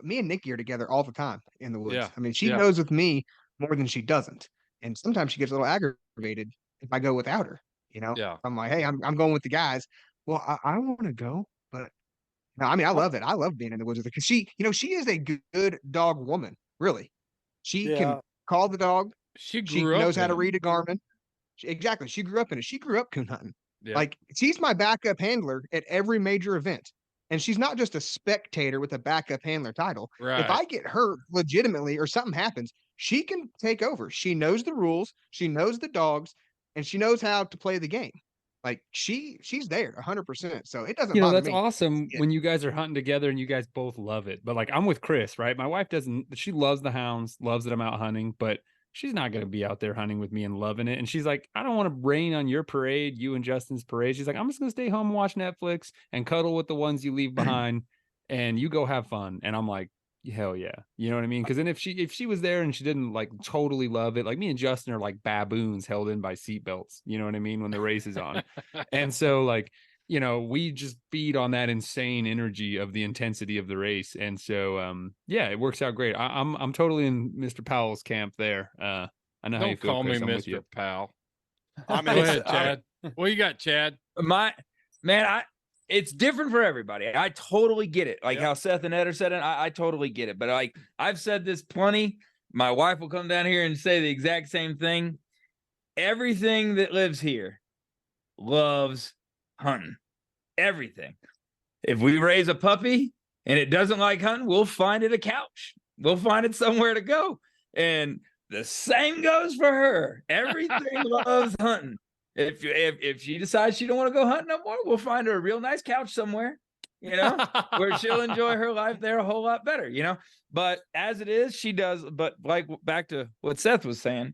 me and Nikki are together all the time in the woods. Yeah. I mean, she knows with me more than she doesn't, and sometimes she gets a little aggravated if I go without her. You know, I'm like, hey, I'm going with the guys. Well, I want to go, but no, I mean, I love it. I love being in the woods with her because she is a good dog woman. Really, she can call the dog. She knows how to read a Garmin. Exactly. She grew up in it. She grew up coon hunting. Yeah. Like she's my backup handler at every major event. And she's not just a spectator with a backup handler title. Right. If I get hurt legitimately or something happens, she can take over. She knows the rules. She knows the dogs, and she knows how to play the game. Like she's there 100%. So it doesn't bother that's me. awesome when you guys are hunting together and you guys both love it. But like I'm with Chris, right? My wife she loves the hounds, loves that I'm out hunting, but she's not going to be out there hunting with me and loving it. And she's like, I don't want to rain on your parade, you and Justin's parade. She's like, I'm just going to stay home and watch Netflix and cuddle with the ones you leave behind and you go have fun. And I'm like, hell yeah. You know what I mean? Because then if she was there and she didn't like totally love it, like me and Justin are like baboons held in by seatbelts. You know what I mean? When the race is on. And so like, we just feed on that insane energy of the intensity of the race. And so, it works out great. I'm totally in Mr. Powell's camp there. I know how you feel. Don't call me Chris, Mr. Powell. I mean, go ahead, Chad. What you got, Chad? It's different for everybody. I totally get it. Like how Seth and Ed are said it, I totally get it. But like I've said this plenty. My wife will come down here and say the exact same thing. Everything that lives here loves hunting. Everything. If we raise a puppy and it doesn't like hunting, we'll find it a couch. We'll find it somewhere to go. And the same goes for her. Everything loves hunting. If she decides she don't want to go hunting no more, we'll find her a real nice couch somewhere, where she'll enjoy her life there a whole lot better, But as it is, she does. But like back to what Seth was saying,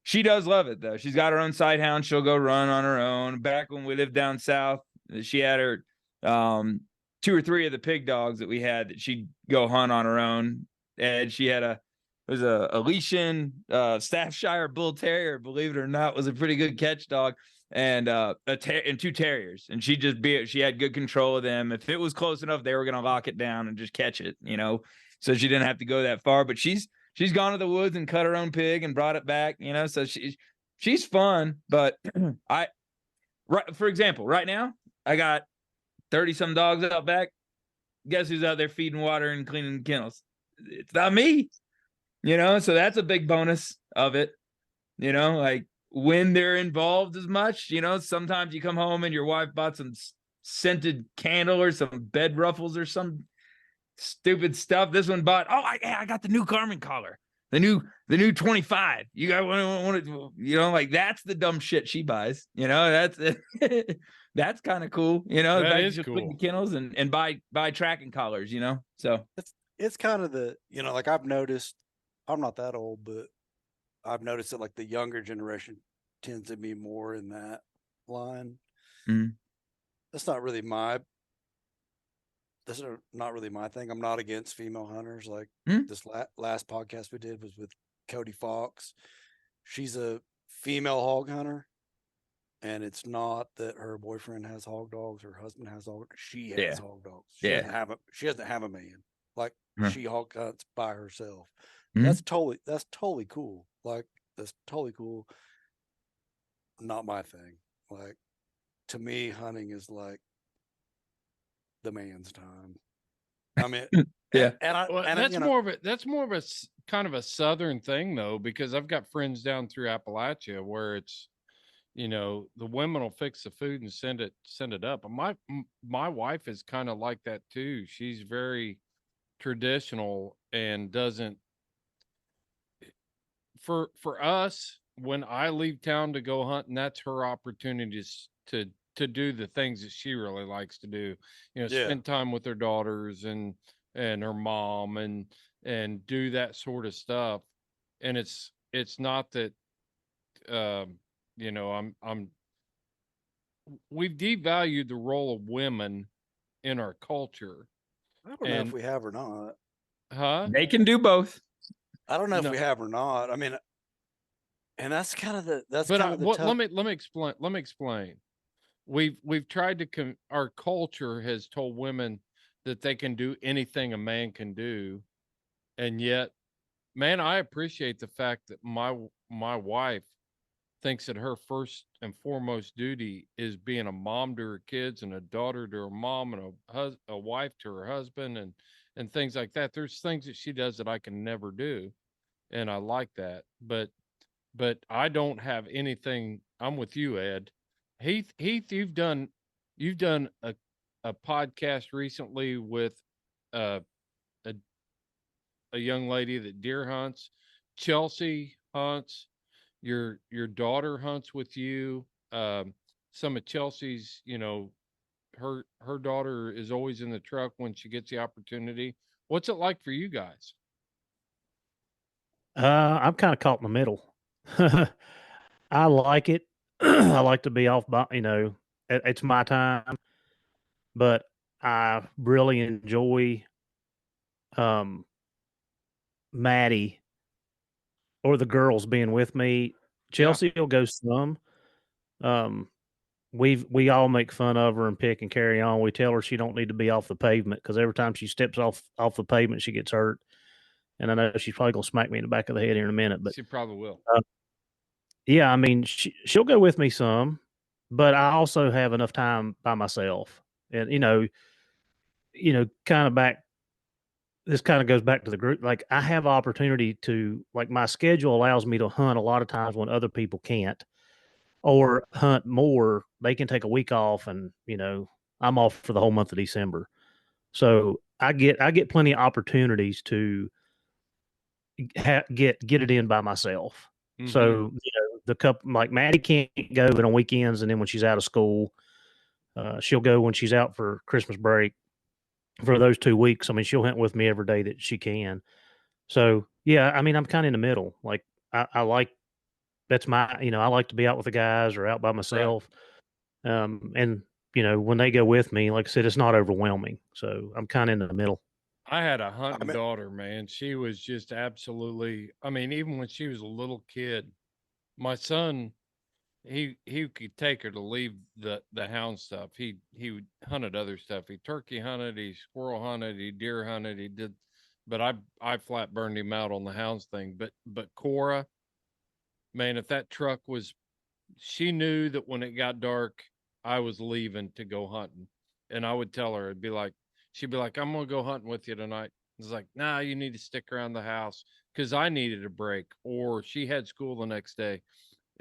she does love it though. She's got her own sight hound. She'll go run on her own. Back when we lived down south, she had her 2 or 3 of the pig dogs that we had that she'd go hunt on her own. And she had a Aleutian Staffshire Bull Terrier, believe it or not, was a pretty good catch dog, and 2 terriers. And she had good control of them. If it was close enough, they were going to lock it down and just catch it, so she didn't have to go that far. But she's gone to the woods and cut her own pig and brought it back, so she's fun. But for example, right now I got 30 some dogs out back. Guess who's out there feeding water and cleaning kennels? It's not me. So that's a big bonus of it, like when they're involved as much, sometimes you come home and your wife bought some scented candle or some bed ruffles or some stupid stuff. This one bought, I got the new Garmin collar, the new 25. You got one, like that's the dumb shit she buys, that's that's kind of cool, That is cool. The kennels and buy tracking collars, so it's kind of the, like I've noticed, I'm not that old, but I've noticed that like the younger generation tends to be more in that line. Mhm. That's not really my thing. I'm not against female hunters. Like this last podcast we did was with Cody Fox. She's a female hog hunter, and it's not that her boyfriend has hog dogs, her husband has hog. She has hog dogs. She doesn't have a man. Like she hog hunts by herself. That's totally cool. Like that's totally cool. Not my thing. Like to me, hunting is like the man's time. I mean, that's more of a kind of a Southern thing though, because I've got friends down through Appalachia where it's, the women will fix the food and send it up. And my wife is kind of like that too. She's very traditional and doesn't. For us, when I leave town to go hunt, and that's her opportunities to do the things that she really likes to do, spend time with her daughters and her mom and do that sort of stuff. And it's not that, we've devalued the role of women in our culture. I don't know if we have or not. Huh? They can do both. I don't know if we have or not. I mean, and that's kind of the tough... let me explain. We've tried to our culture has told women that they can do anything a man can do, and yet, man, I appreciate the fact that my wife thinks that her first and foremost duty is being a mom to her kids and a daughter to her mom and a wife to her husband and things like that. There's things that she does that I can never do, and I like that. But I don't have anything. I'm with you, Ed. Heath, you've done a podcast recently with a young lady that deer hunts. Chelsea hunts. Your daughter hunts with you. Some of Chelsea's, her daughter is always in the truck when she gets the opportunity. What's it like for you guys? I'm kind of caught in the middle. I like it. I like to be off by, it's my time, but I really enjoy Maddie or the girls being with me. Chelsea will go some. We all make fun of her and pick and carry on. We tell her she don't need to be off the pavement because every time she steps off the pavement, she gets hurt. And I know she's probably gonna smack me in the back of the head here in a minute, but she probably will. Yeah, I mean, she'll go with me some, but I also have enough time by myself. And kind of back. This kind of goes back to the group. Like I have opportunity to, like, my schedule allows me to hunt a lot of times when other people can't, or hunt more. They can take a week off, and I'm off for the whole month of December. So I get plenty of opportunities to get it in by myself. Mm-hmm. So the couple, like Maddie can't go, but on weekends, and then when she's out of school, she'll go when she's out for Christmas break for those 2 weeks. I mean, she'll hunt with me every day that she can. So yeah, I mean, I'm kind of in the middle. Like I like, that's my, I like to be out with the guys or out by myself. Right. And when they go with me, like I said, it's not overwhelming. So I'm kind of in the middle. I had a hunting daughter, man. She was just absolutely, I mean, even when she was a little kid, my son, he could take her to leave the hound stuff. He hunted other stuff. He turkey hunted, he squirrel hunted, he deer hunted, he did, but I flat burned him out on the hounds thing. But Cora, man, if that truck was, she knew that when it got dark, I was leaving to go hunting. And I would tell her, she'd be like, I'm going to go hunting with you tonight. It's like, nah, you need to stick around the house because I needed a break. Or she had school the next day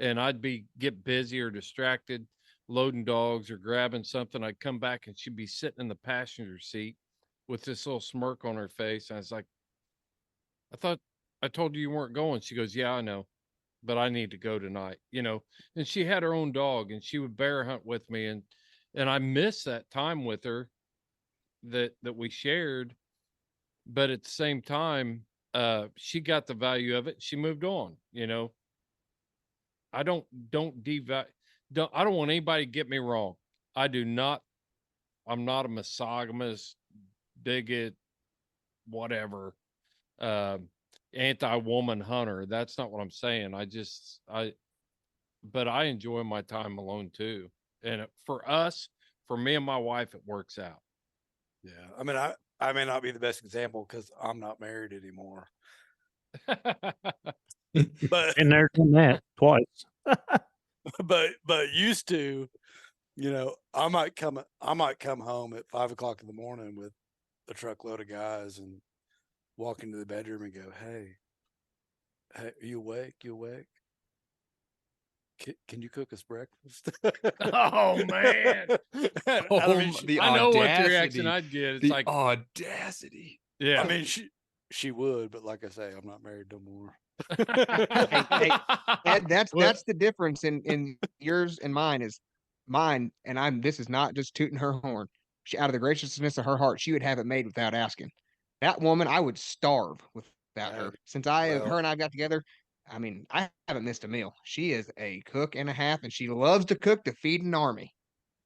and I'd get busy or distracted, loading dogs or grabbing something. I'd come back and she'd be sitting in the passenger seat with this little smirk on her face. And I was like, I thought I told you weren't going. She goes, yeah, I know, but I need to go tonight, and she had her own dog and she would bear hunt with me. And I miss that time with her that we shared. But at the same time, she got the value of it. She moved on, you know. I don't devalue. I don't want anybody to get me wrong. I'm not a misogynist, bigot, whatever, anti-woman hunter. That's not what I'm saying. But I enjoy my time alone too. And for me and my wife, it works out. Yeah. I mean, I may not be the best example because I'm not married anymore. But And there's done that twice. but used to, you know, I might come home at 5 o'clock in the morning with a truckload of guys and walk into the bedroom and go, hey, are you awake? Can you cook us breakfast? Oh man. The I know what the audacity. reaction I'd get. It's The like, audacity. yeah. I mean, she would, but like I say, I'm not married no more. Hey, Ed, that's Well- the difference in yours and mine is mine, and this is not just tooting her horn. She, out of the graciousness of her heart, she would have it made without asking. That woman, I would starve without her. Hey, Since well- her and I got together, I mean, I haven't missed a meal. She is a cook and a half, and she loves to cook to feed an army.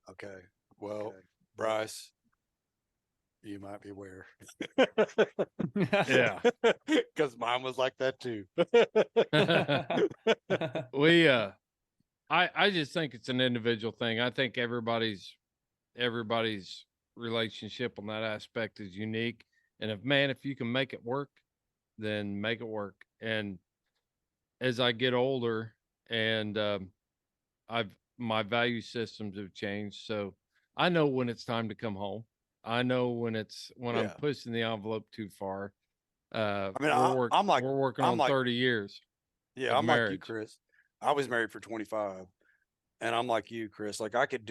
Okay. Well, Bryce, you might be aware. Yeah. Because mine was like that too. I just think it's an individual thing. I think everybody's relationship on that aspect is unique. And if you can make it work, then make it work. And as I get older and my value systems have changed. So I know when it's time to come home. I know when I'm Yeah. pushing the envelope too far. I mean, we're working on 30 years. Yeah, of I'm like you, marriage. Chris. I was married for 25, and I'm like you, Chris. Like I could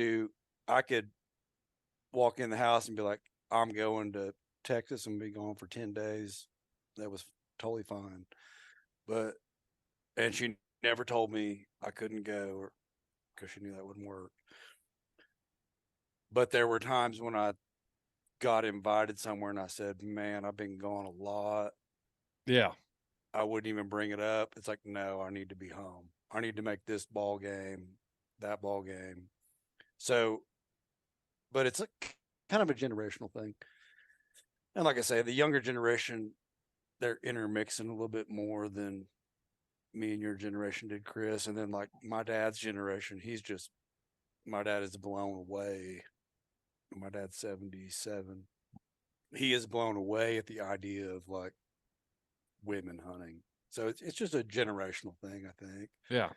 walk in the house and be like, I'm going to Texas and be gone for 10 days. That was totally fine. And she never told me I couldn't go because she knew that wouldn't work. But there were times when I got invited somewhere and I said, man, I've been gone a lot. Yeah. I wouldn't even bring it up. It's like, no, I need to be home. I need to make this ball game, that ball game. So, but it's kind of a generational thing. And like I say, the younger generation, they're intermixing a little bit more than me and your generation did, Chris. And then like my dad's generation, my dad is blown away. My dad's 77. He is blown away at the idea of like women hunting. So it's just a generational thing, I think. Yeah.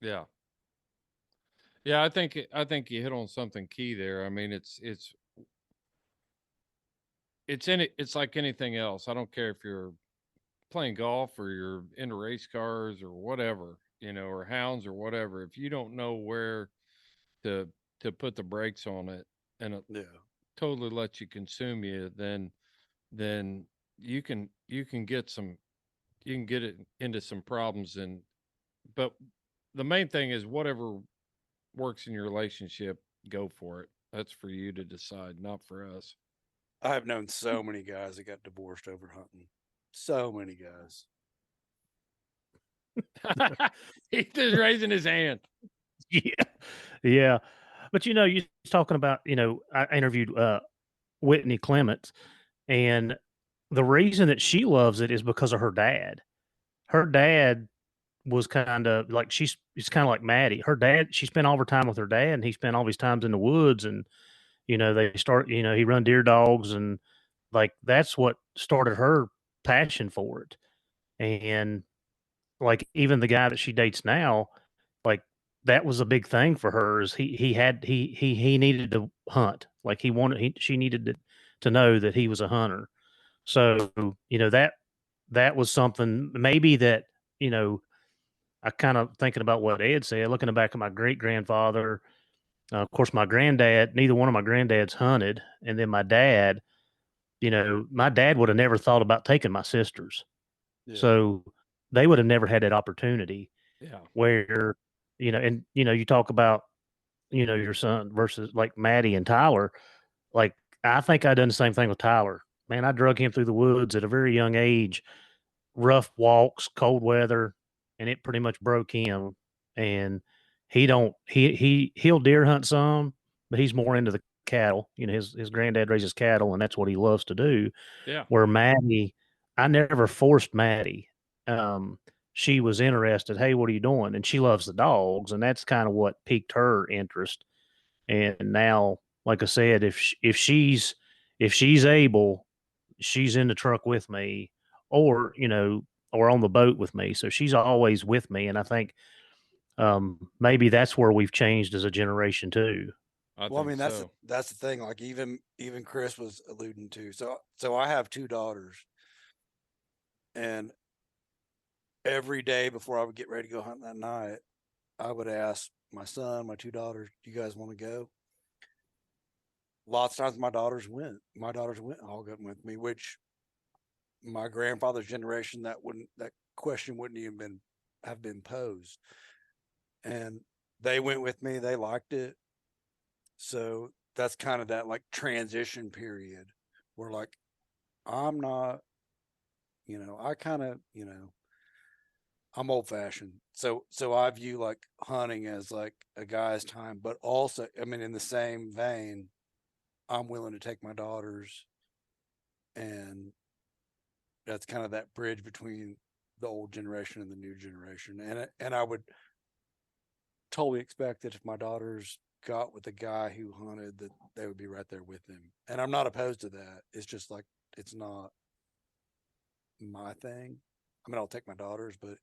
Yeah. Yeah, I think you hit on something key there. I mean, it's like anything else. I don't care if you're playing golf or you're into race cars or whatever, or hounds or whatever. If you don't know where to put the brakes on it and it totally lets you consume you, then you can get it into some problems. But the main thing is whatever works in your relationship, go for it. That's for you to decide, not for us. I have known so many guys that got divorced over hunting. So many guys. He's just raising his hand. Yeah. But you're talking about, I interviewed Whitney Clements, and the reason that she loves it is because of her dad. Her dad was kind of like it's kind of like Maddie. Her dad, she spent all her time with her dad, and he spent all his times in the woods, and he run deer dogs, and like that's what started her passion for it. And like even the guy that she dates now, like that was a big thing for her. Is he needed to hunt. Like she needed to know that he was a hunter. So that was something maybe that I kind of thinking about what Ed said, looking back at my great grandfather. Of course, my granddad. Neither one of my granddads hunted, and then my dad. My dad would have never thought about taking my sisters. Yeah. So they would have never had that opportunity. Yeah. Where, you talk about, your son versus like Maddie and Tyler. Like, I think I done the same thing with Tyler. man, I drug him through the woods at a very young age, rough walks, cold weather, and it pretty much broke him. And he'll deer hunt some, but he's more into the cattle. You know, his granddad raises cattle, and that's what he loves to do. Yeah. Where Maddie, I never forced Maddie. She was interested. Hey, what are you doing? And she loves the dogs, and that's kind of what piqued her interest. And now, like I said, if she's able, she's in the truck with me, or or on the boat with me. So she's always with me, and I think maybe that's where we've changed as a generation too. Well, I mean, that's so. that's the thing. Like even Chris was alluding to. So I have 2 daughters, and every day before I would get ready to go hunt that night, I would ask my son, my 2 daughters, "Do you guys want to go?" Lots of times my daughters went. All got with me, which my grandfather's generation that question wouldn't even have been posed. And they went with me. They liked it. So that's kind of that like transition period where like I'm not, I kind of, I'm old fashioned. So I view like hunting as like a guy's time, but also, I mean, in the same vein, I'm willing to take my daughters, and that's kind of that bridge between the old generation and the new generation. And I would totally expect that if my daughters got with a guy who hunted, that they would be right there with him. And I'm not opposed to that. It's just like, it's not my thing. I mean, I'll take my daughters, but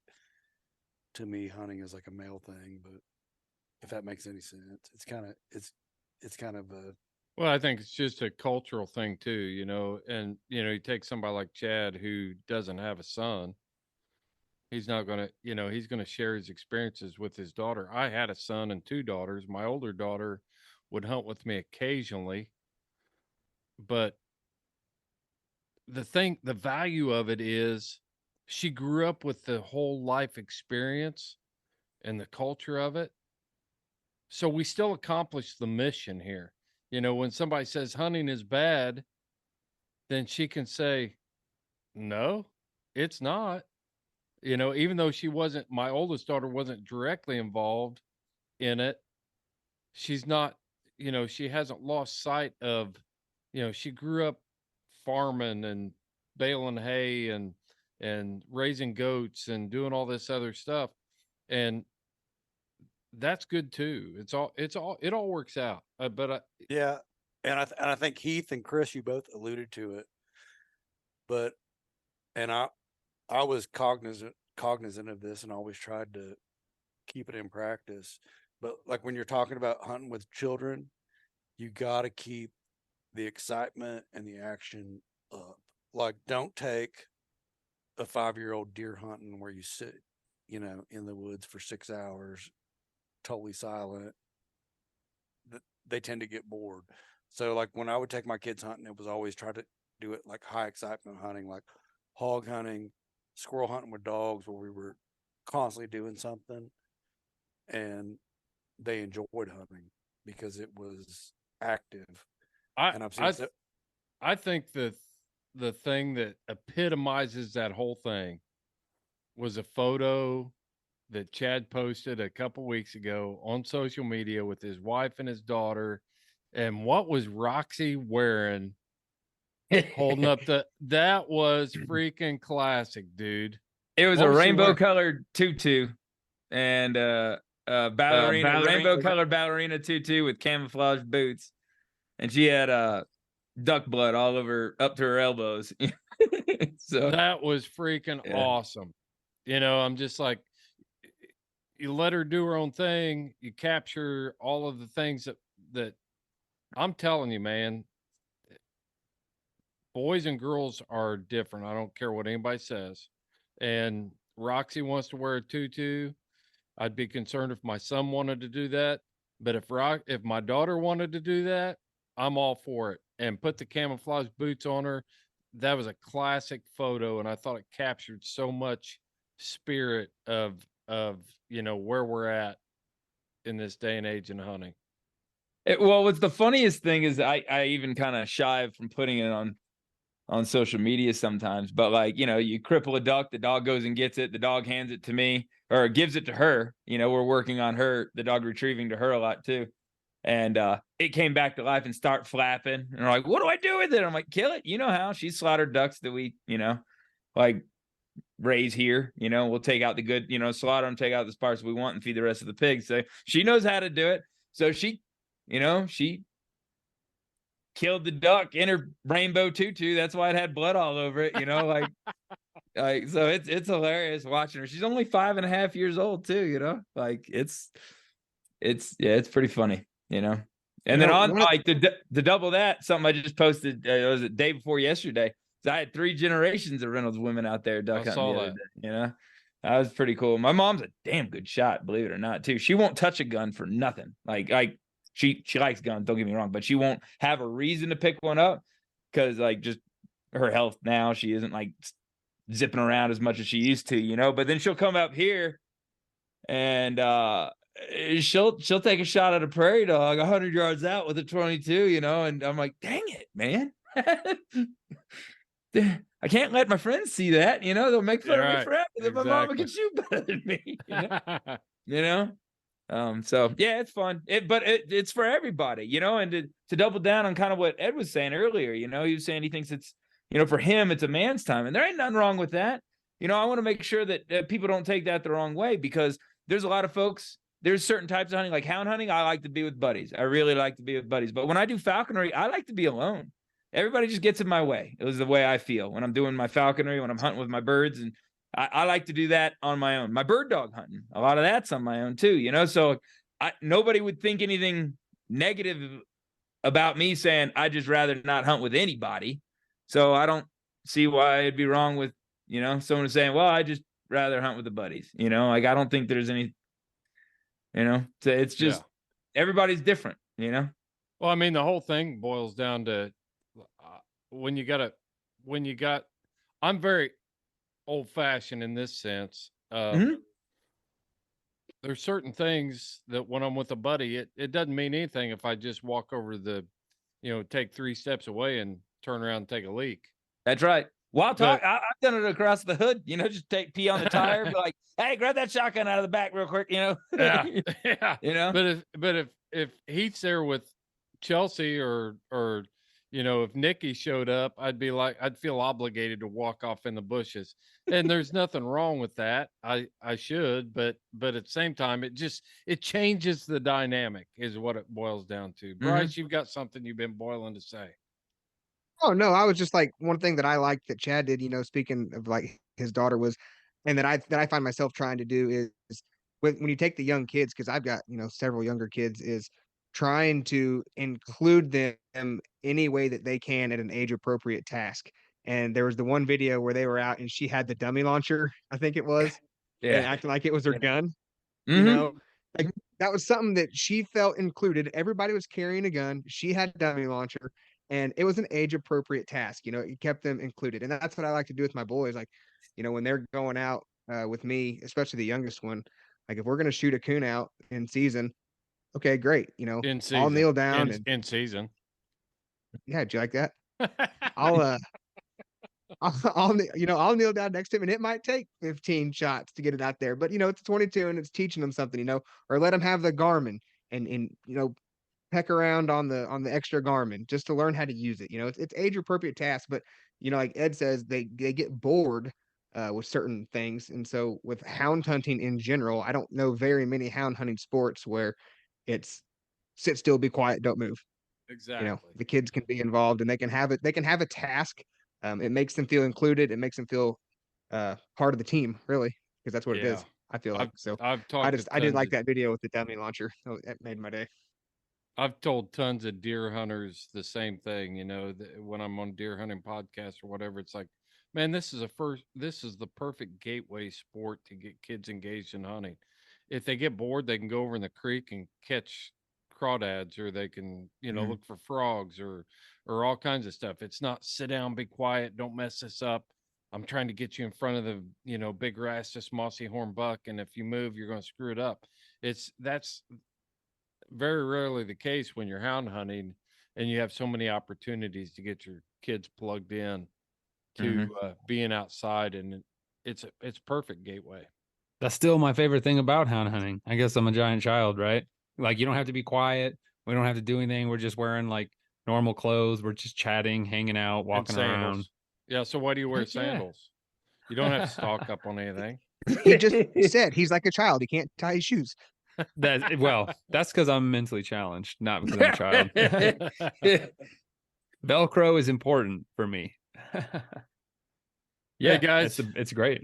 to me, hunting is like a male thing. But if that makes any sense, it's kind of a, Well, I think it's just a cultural thing too, and you take somebody like Chad who doesn't have a son. He's not going to, he's going to share his experiences with his daughter. I had a son and 2 daughters. My older daughter would hunt with me occasionally, but the value of it is she grew up with the whole life experience and the culture of it. So we still accomplish the mission here. When somebody says hunting is bad, then she can say, no, it's not. Even though my oldest daughter wasn't directly involved in it, she's not, she hasn't lost sight of, she grew up farming and baling hay and raising goats and doing all this other stuff. And that's good too. It all works out. yeah. And I think Heath and Chris, you both alluded to it, but, and I was cognizant of this and always tried to keep it in practice. But like when you're talking about hunting with children, you got to keep the excitement and the action up. Like, don't take a 5-year-old deer hunting where you sit, in the woods for 6 hours, totally silent. They tend to get bored. So like when I would take my kids hunting, it was always try to do it like high excitement hunting, like hog hunting, squirrel hunting with dogs, where we were constantly doing something, and they enjoyed hunting because it was active. I think the thing that epitomizes that whole thing was a photo that Chad posted a couple weeks ago on social media with his wife and his daughter. And what was Roxy wearing? Holding up that was freaking classic, dude. It was a rainbow colored tutu and rainbow colored ballerina tutu with camouflage boots. And she had duck blood all over up to her elbows. So that was freaking awesome. I'm just like, you let her do her own thing. You capture all of the things that I'm telling you, man, boys and girls are different. I don't care what anybody says. And Roxy wants to wear a tutu. I'd be concerned if my son wanted to do that. But if my daughter wanted to do that, I'm all for it. And put the camouflage boots on her. That was a classic photo, and I thought it captured so much spirit of where we're at in this day and age in hunting. Well, what's the funniest thing is I even kind of shy from putting it on on social media sometimes, but like, you know, you cripple a duck, the dog goes and gets it, the dog hands it to me or gives it to her. You know, we're working on her, the dog retrieving to her a lot too. And it came back to life and start flapping. And we're like, what do I do with it? I'm like, kill it. You know how she's slaughtered ducks that we, you know, like raise here. You know, we'll take out the good, you know, slaughter them, take out the parts we want and feed the rest of the pigs. So she knows how to do it. So she, you know, she killed the duck in her rainbow tutu. That's why it had blood all over it, you know, like so it's hilarious watching her. She's only 5.5 years old too, you know, like it's pretty funny, you know. And then on like the double that, something I just posted, it was the day before yesterday. So I had 3 generations of Reynolds women out there duck hunting the other day, you know. That was pretty cool. My mom's a damn good shot, believe it or not, too. She won't touch a gun for nothing. Like she likes guns, don't get me wrong, but she won't have a reason to pick one up because like just her health now, she isn't like zipping around as much as she used to, you know. But then she'll come up here and she'll take a shot at a prairie dog 100 yards out with a 22, you know, and I'm like, dang it, man. I can't let my friends see that, you know. They'll make fun of me forever that my mama can shoot better than me, you know. So yeah, it's fun. But it's for everybody, you know. And to double down on kind of what Ed was saying earlier, you know, he was saying he thinks it's, you know, for him it's a man's time, and there ain't nothing wrong with that. You know, I want to make sure that people don't take that the wrong way, because there's a lot of folks. There's certain types of hunting, like hound hunting. I like to be with buddies. I really like to be with buddies. But when I do falconry, I like to be alone. Everybody just gets in my way. It was the way I feel when I'm doing my falconry, when I'm hunting with my birds. And I like to do that on my own. My bird dog hunting, a lot of that's on my own too, you know? So nobody would think anything negative about me saying I'd just rather not hunt with anybody. So I don't see why it'd be wrong with, you know, someone saying, well, I just rather hunt with the buddies, you know? Like, I don't think there's any, you know, so it's just everybody's different, you know? Well, I mean, the whole thing boils down to I'm very old fashioned in this sense. There's certain things that when I'm with a buddy, it doesn't mean anything if I just walk over take 3 steps away and turn around and take a leak. That's right. I've done it across the hood, you know, just pee on the tire, be like, hey, grab that shotgun out of the back real quick, you know? Yeah. You know? But if Heath's there with Chelsea or you know, if Nikki showed up, I'd feel obligated to walk off in the bushes. And there's nothing wrong with that. I should, but at the same time, it changes the dynamic is what it boils down to. Bryce, you've got something you've been boiling to say. Oh no, I was just like, one thing that I liked that Chad did, you know, speaking of like his daughter was, and that I find myself trying to do is when you take the young kids, because I've got, you know, several younger kids, is trying to include them any way that they can at an age appropriate task. And there was the one video where they were out and she had the dummy launcher, I think it was, and acting like it was her gun. You know, like that was something that she felt included. Everybody was carrying a gun. She had a dummy launcher, and it was an age appropriate task. You know, it kept them included. And that's what I like to do with my boys. Like, you know, when they're going out with me, especially the youngest one, like if we're going to shoot a coon out in season, okay, great. You know, In season. I'll kneel down in season. Yeah, do you like that? I'll I'll kneel down next to him, and it might take 15 shots to get it out there, but you know, it's 22 and it's teaching them something, you know, or let them have the Garmin and you know, peck around on the extra Garmin just to learn how to use it. You know, it's age appropriate tasks, but you know, like Ed says, they get bored with certain things. And so with hound hunting in general, I don't know very many hound hunting sports where it's sit still, be quiet, don't move. Exactly. You know, the kids can be involved and they can have a task. It makes them feel included. It makes them feel part of the team, really, because that's what it is. I feel like. I did like that video with the dummy launcher. It made my day. I've told tons of deer hunters the same thing, you know, when I'm on deer hunting podcasts or whatever. It's like, man, this is the perfect gateway sport to get kids engaged in hunting. If they get bored, they can go over in the creek and catch crawdads, or they can, you know, look for frogs or all kinds of stuff. It's not sit down, be quiet, don't mess this up. I'm trying to get you in front of the, you know, big rastest mossy horn buck, and if you move, you're going to screw it up. That's very rarely the case when you're hound hunting and you have so many opportunities to get your kids plugged in to being outside, and it's perfect gateway. That's still my favorite thing about hound hunting. I guess I'm a giant child, right? Like, you don't have to be quiet. We don't have to do anything. We're just wearing like normal clothes. We're just chatting, hanging out, walking around. Yeah. So why do you wear Heck yeah. sandals? You don't have to stock up on anything. He just said he's like a child. He can't tie his shoes. That's because I'm mentally challenged, not because I'm a child. Velcro is important for me. Yeah, guys, it's great.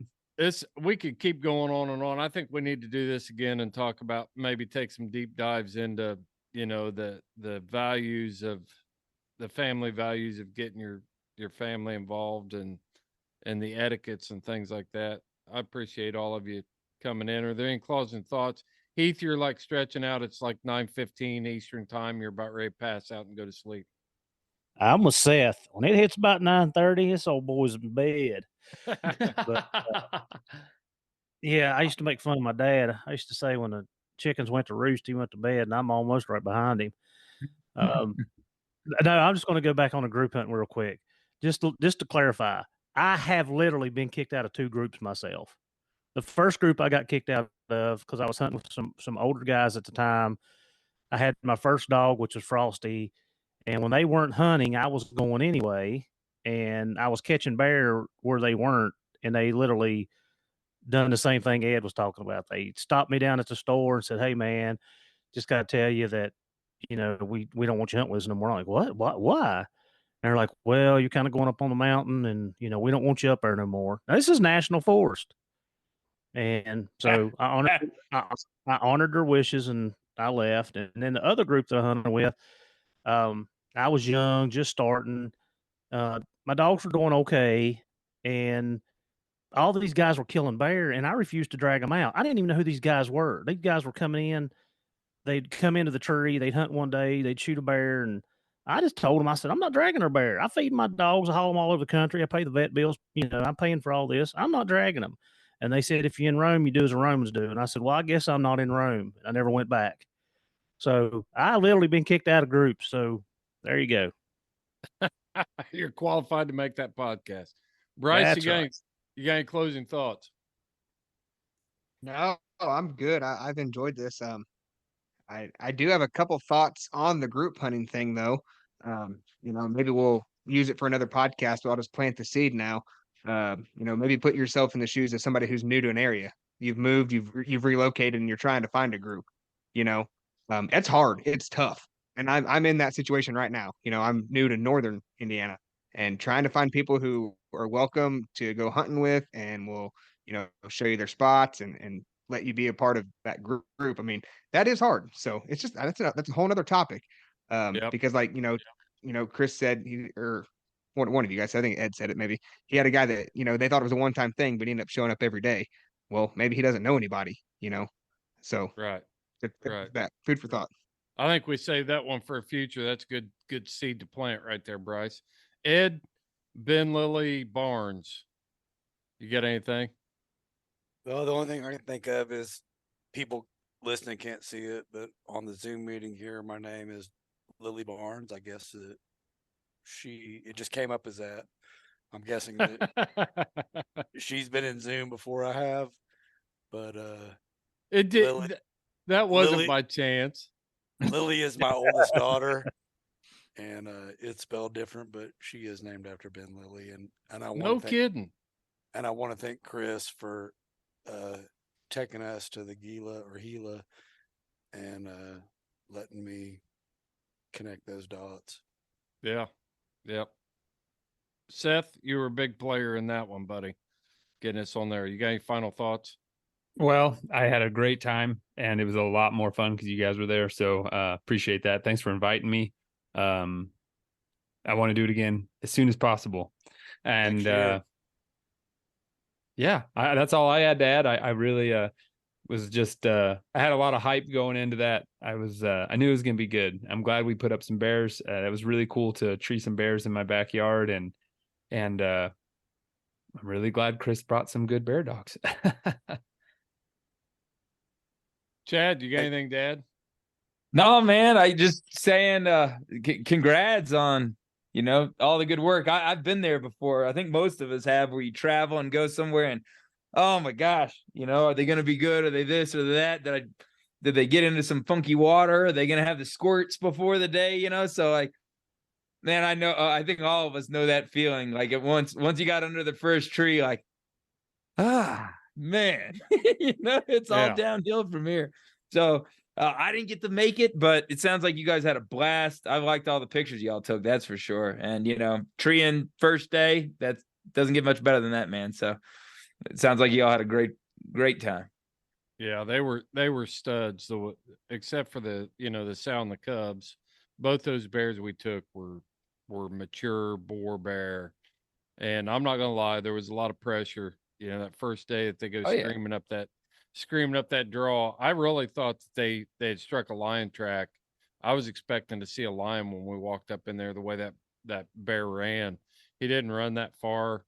We could keep going on and on. I think we need to do this again and talk about, maybe take some deep dives into, the values of the family values of getting your family involved, and the etiquettes and things like that. I appreciate all of you coming in. Are there any closing thoughts? Heath, you're like stretching out. It's like 9:15 Eastern time. You're about ready to pass out and go to sleep. I'm with Seth. When it hits about 9:30, this old boy's in bed. But, yeah, I used to make fun of my dad. I used to say when the chickens went to roost, he went to bed, and I'm almost right behind him. No, I'm just going to go back on the group hunting real quick. Just to clarify, I have literally been kicked out of 2 groups myself. The first group I got kicked out of because I was hunting with some older guys at the time. I had my first dog, which was Frosty, and when they weren't hunting, I was going anyway, and I was catching bear where they weren't, and they literally done the same thing Ed was talking about. They stopped me down at the store and said, "Hey, man, just got to tell you that, we don't want you hunting with us no more." I'm like, "What? Why?" And they're like, "Well, you're kind of going up on the mountain, and, we don't want you up there no more." Now, this is national forest. And so I honored their wishes, and I left. And then the other group that I hunted with, I was young, just starting. My dogs were doing okay, and all these guys were killing bear, and I refused to drag them out. I didn't even know who these guys were. These guys were coming in. They'd come into the tree. They'd hunt one day. They'd shoot a bear, and I just told them, I said, "I'm not dragging their bear. I feed my dogs. I haul them all over the country. I pay the vet bills. I'm paying for all this. I'm not dragging them." And they said, "If you're in Rome, you do as the Romans do." And I said, "Well, I guess I'm not in Rome." I never went back. So I literally been kicked out of groups. So there you go. You're qualified to make that podcast. Bryce, That's you got right. any closing thoughts? No, I'm good. I've enjoyed this. I do have a couple thoughts on the group hunting thing though. Maybe we'll use it for another podcast, but I'll just plant the seed now. Maybe put yourself in the shoes of somebody who's new to an area. You've moved, you've relocated, and you're trying to find a group. It's hard. It's tough. And I'm in that situation right now. I'm new to northern Indiana and trying to find people who are welcome to go hunting with and will, show you their spots and let you be a part of that group. I mean, that is hard. So it's just that's a whole other topic. Because Chris said or one of you guys, I think Ed said it, maybe he had a guy that, they thought it was a one-time thing, but he ended up showing up every day. Well, maybe he doesn't know anybody, so Right. That food for thought. I think we save that one for a future. That's good seed to plant right there, Bryce. Ed, Ben Lilly, Barnes. You got anything? Well, the only thing I can think of is people listening can't see it, but on the Zoom meeting here, my name is Lily Barnes. I guess it just came up as that. I'm guessing that she's been in Zoom before I have, but it did. Lily, that wasn't by chance. Lily is my oldest daughter, and it's spelled different, but she is named after Ben Lilly, and I want to kidding. And I want to thank Chris for taking us to the Gila and letting me connect those dots. Yeah. Yep. Seth, you were a big player in that one, buddy. Getting us on there. You got any final thoughts? Well, I had a great time, and it was a lot more fun because you guys were there. So appreciate that. Thanks for inviting me. I want to do it again as soon as possible. And that's all I had to add. I really was just I had a lot of hype going into that. I knew it was going to be good. I'm glad we put up some bears. It was really cool to tree some bears in my backyard, and I'm really glad Chris brought some good bear dogs. Chad, you got anything to add? No, man. I just saying, congrats on, You know, all the good work. I've been there before. I think most of us have, where you travel and go somewhere and, oh my gosh, you know, are they going to be good? Are they this or that? Did they get into some funky water? Are they going to have the squirts before the day? You know, so like, man, I know. I think all of us know that feeling. Like once you got under the first tree, like, man, you know, it's all downhill from here. So I didn't get to make it, but it sounds like you guys had a blast. I liked all the pictures y'all took, that's for sure. And you know, treeing first day, that doesn't get much better than that, man. So it sounds like y'all had a great time. Yeah, they were studs. So except for the the sow and the cubs, both those bears we took were mature boar bear. And I'm not gonna lie, there was a lot of pressure. You know, that first day that they go screaming up that draw. I really thought that they had struck a lion track. I was expecting to see a lion when we walked up in there. The way that bear ran, he didn't run that far,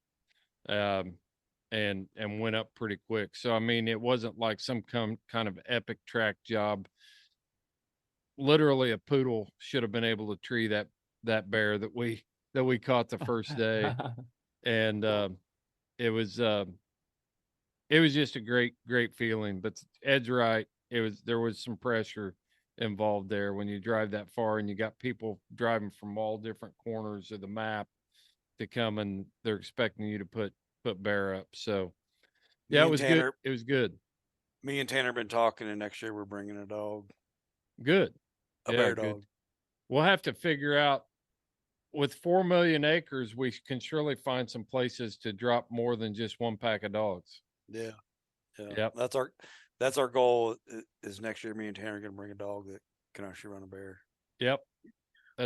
and went up pretty quick. So I mean, it wasn't like some kind of epic track job. Literally, a poodle should have been able to tree that bear that we caught the first day. And it was just a great feeling. But Ed's right, there was some pressure involved there when you drive that far and you got people driving from all different corners of the map to come, and they're expecting you to put bear up. So yeah, it was good. It was good. Me and Tanner been talking, and next year we're bringing a dog. Good. A bear dog. We'll have to figure out, with 4 million acres, we can surely find some places to drop more than just one pack of dogs. Yeah. Yep. That's our goal, is next year me and Tanner are going to bring a dog that can actually run a bear. Yep.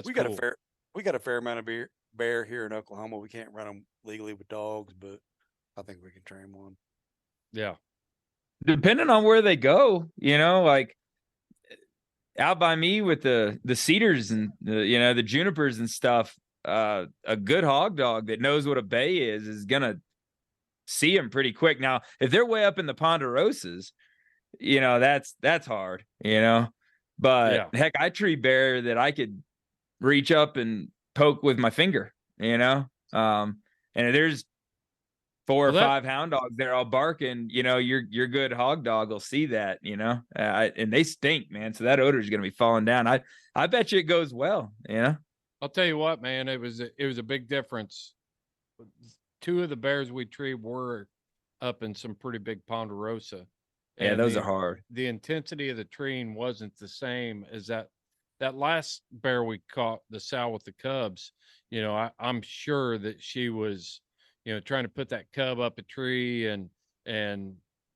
We got a fair amount of bear here in Oklahoma. We can't run them legally with dogs, but I think we can train one. Yeah. Depending on where they go, you know, like out by me with the cedars and the junipers and stuff, a good hog dog that knows what a bay is gonna see them pretty quick. Now, if they're way up in the ponderosas, you know, that's hard, you know. But heck, I tree bear that I could reach up and poke with my finger, you know. And there's 4 or 5 hound dogs there all barking, you know, your good hog dog will see that, you know, and they stink, man. So that odor is going to be falling down. I bet you it goes well, you know. I'll tell you what, man, it was a big difference. 2 of the bears we treed were up in some pretty big ponderosa. Yeah, those are hard. The intensity of the treeing wasn't the same as that last bear we caught, the sow with the cubs. You know, I'm sure that she was, you know, trying to put that cub up a tree and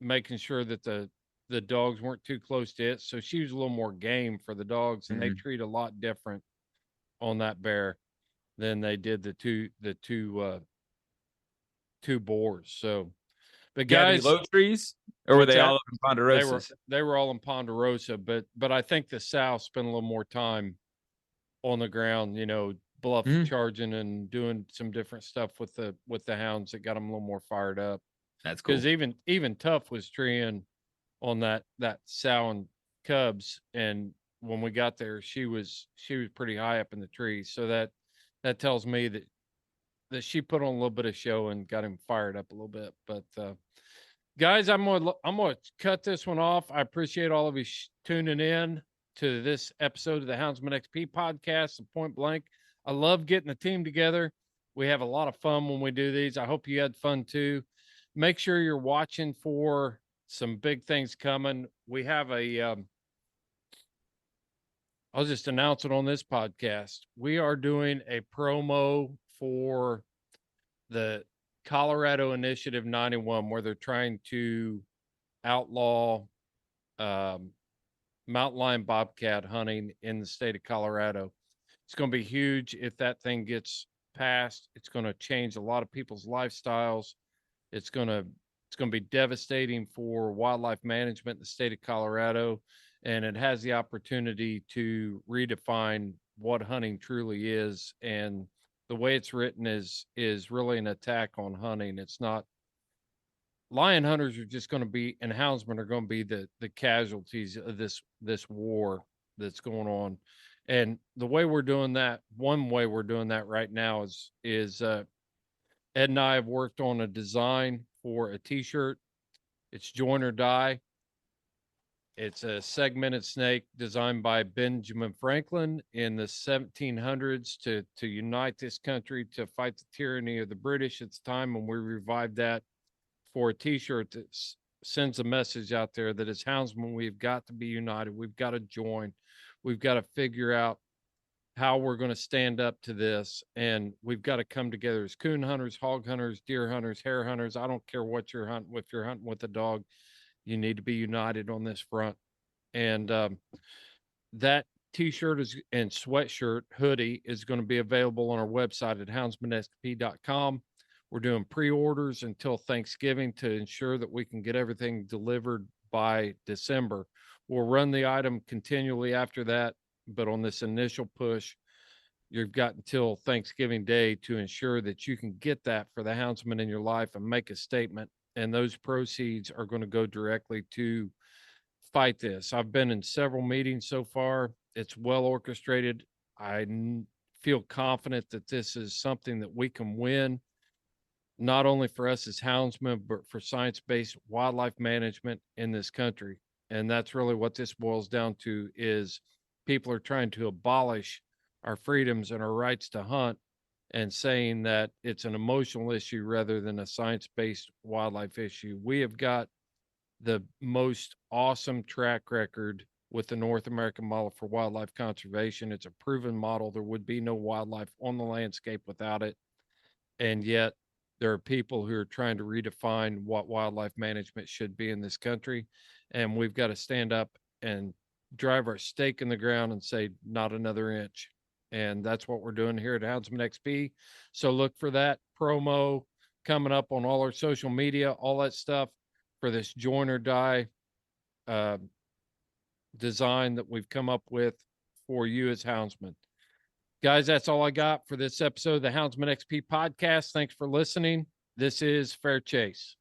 making sure that the dogs weren't too close to it. So she was a little more game for the dogs, and they treat a lot different on that bear than they did the two boars. So, but guys, low trees, or were they all up in ponderosas? They were all in ponderosa, but I think the sow spent a little more time on the ground, you know, bluff charging and doing some different stuff with the hounds that got them a little more fired up. That's cool. Because even Tough was treeing on that sow and cubs, and when we got there, she was pretty high up in the tree. So that tells me that she put on a little bit of show and got him fired up a little bit. But guys, I'm gonna cut this one off. I appreciate all of you tuning in to this episode of the Houndsman XP podcast, and Point Blank. I love getting the team together. We have a lot of fun when we do these. I hope you had fun too. Make sure you're watching for some big things coming. We have I'll just announce it on this podcast. We are doing a promo for the Colorado Initiative 91, where they're trying to outlaw mountain lion bobcat hunting in the state of Colorado. It's going to be huge if that thing gets passed. It's going to change a lot of people's lifestyles. It's going to be devastating for wildlife management in the state of Colorado, and it has the opportunity to redefine what hunting truly is. And the way it's written is really an attack on hunting. It's not. Lion hunters are just going to be, and houndsmen are going to be the casualties of this war that's going on. And the way we're doing that, one way we're doing that right now is Ed and I have worked on a design for a t-shirt. It's join or die. It's a segmented snake designed by Benjamin Franklin in the 1700s to unite this country, to fight the tyranny of the British. It's time when we revived that for a t-shirt that sends a message out there that as houndsmen, we've got to be united. We've got to join. We've got to figure out how we're going to stand up to this. And we've got to come together as coon hunters, hog hunters, deer hunters, hare hunters. I don't care what you're hunting. If you're hunting with a dog, you need to be united on this front. And that t-shirt is and sweatshirt hoodie is going to be available on our website at houndsmenxp.com. We're doing pre-orders until Thanksgiving to ensure that we can get everything delivered by December. We'll run the item continually after that, but on this initial push, you've got until Thanksgiving Day to ensure that you can get that for the houndsman in your life and make a statement. And those proceeds are going to go directly to fight this. I've been in several meetings so far. It's well orchestrated. I feel confident that this is something that we can win, not only for us as houndsmen, but for science-based wildlife management in this country. And that's really what this boils down to, is people are trying to abolish our freedoms and our rights to hunt and saying that it's an emotional issue rather than a science-based wildlife issue. We have got the most awesome track record with the North American model for wildlife conservation. It's a proven model. There would be no wildlife on the landscape without it. And yet there are people who are trying to redefine what wildlife management should be in this country. And we've got to stand up and drive our stake in the ground and say, not another inch. And that's what we're doing here at Houndsman XP. So look for that promo coming up on all our social media, all that stuff for this join or die design that we've come up with for you as houndsmen. Guys, that's all I got for this episode of the Houndsman XP podcast. Thanks for listening. This is Fair Chase.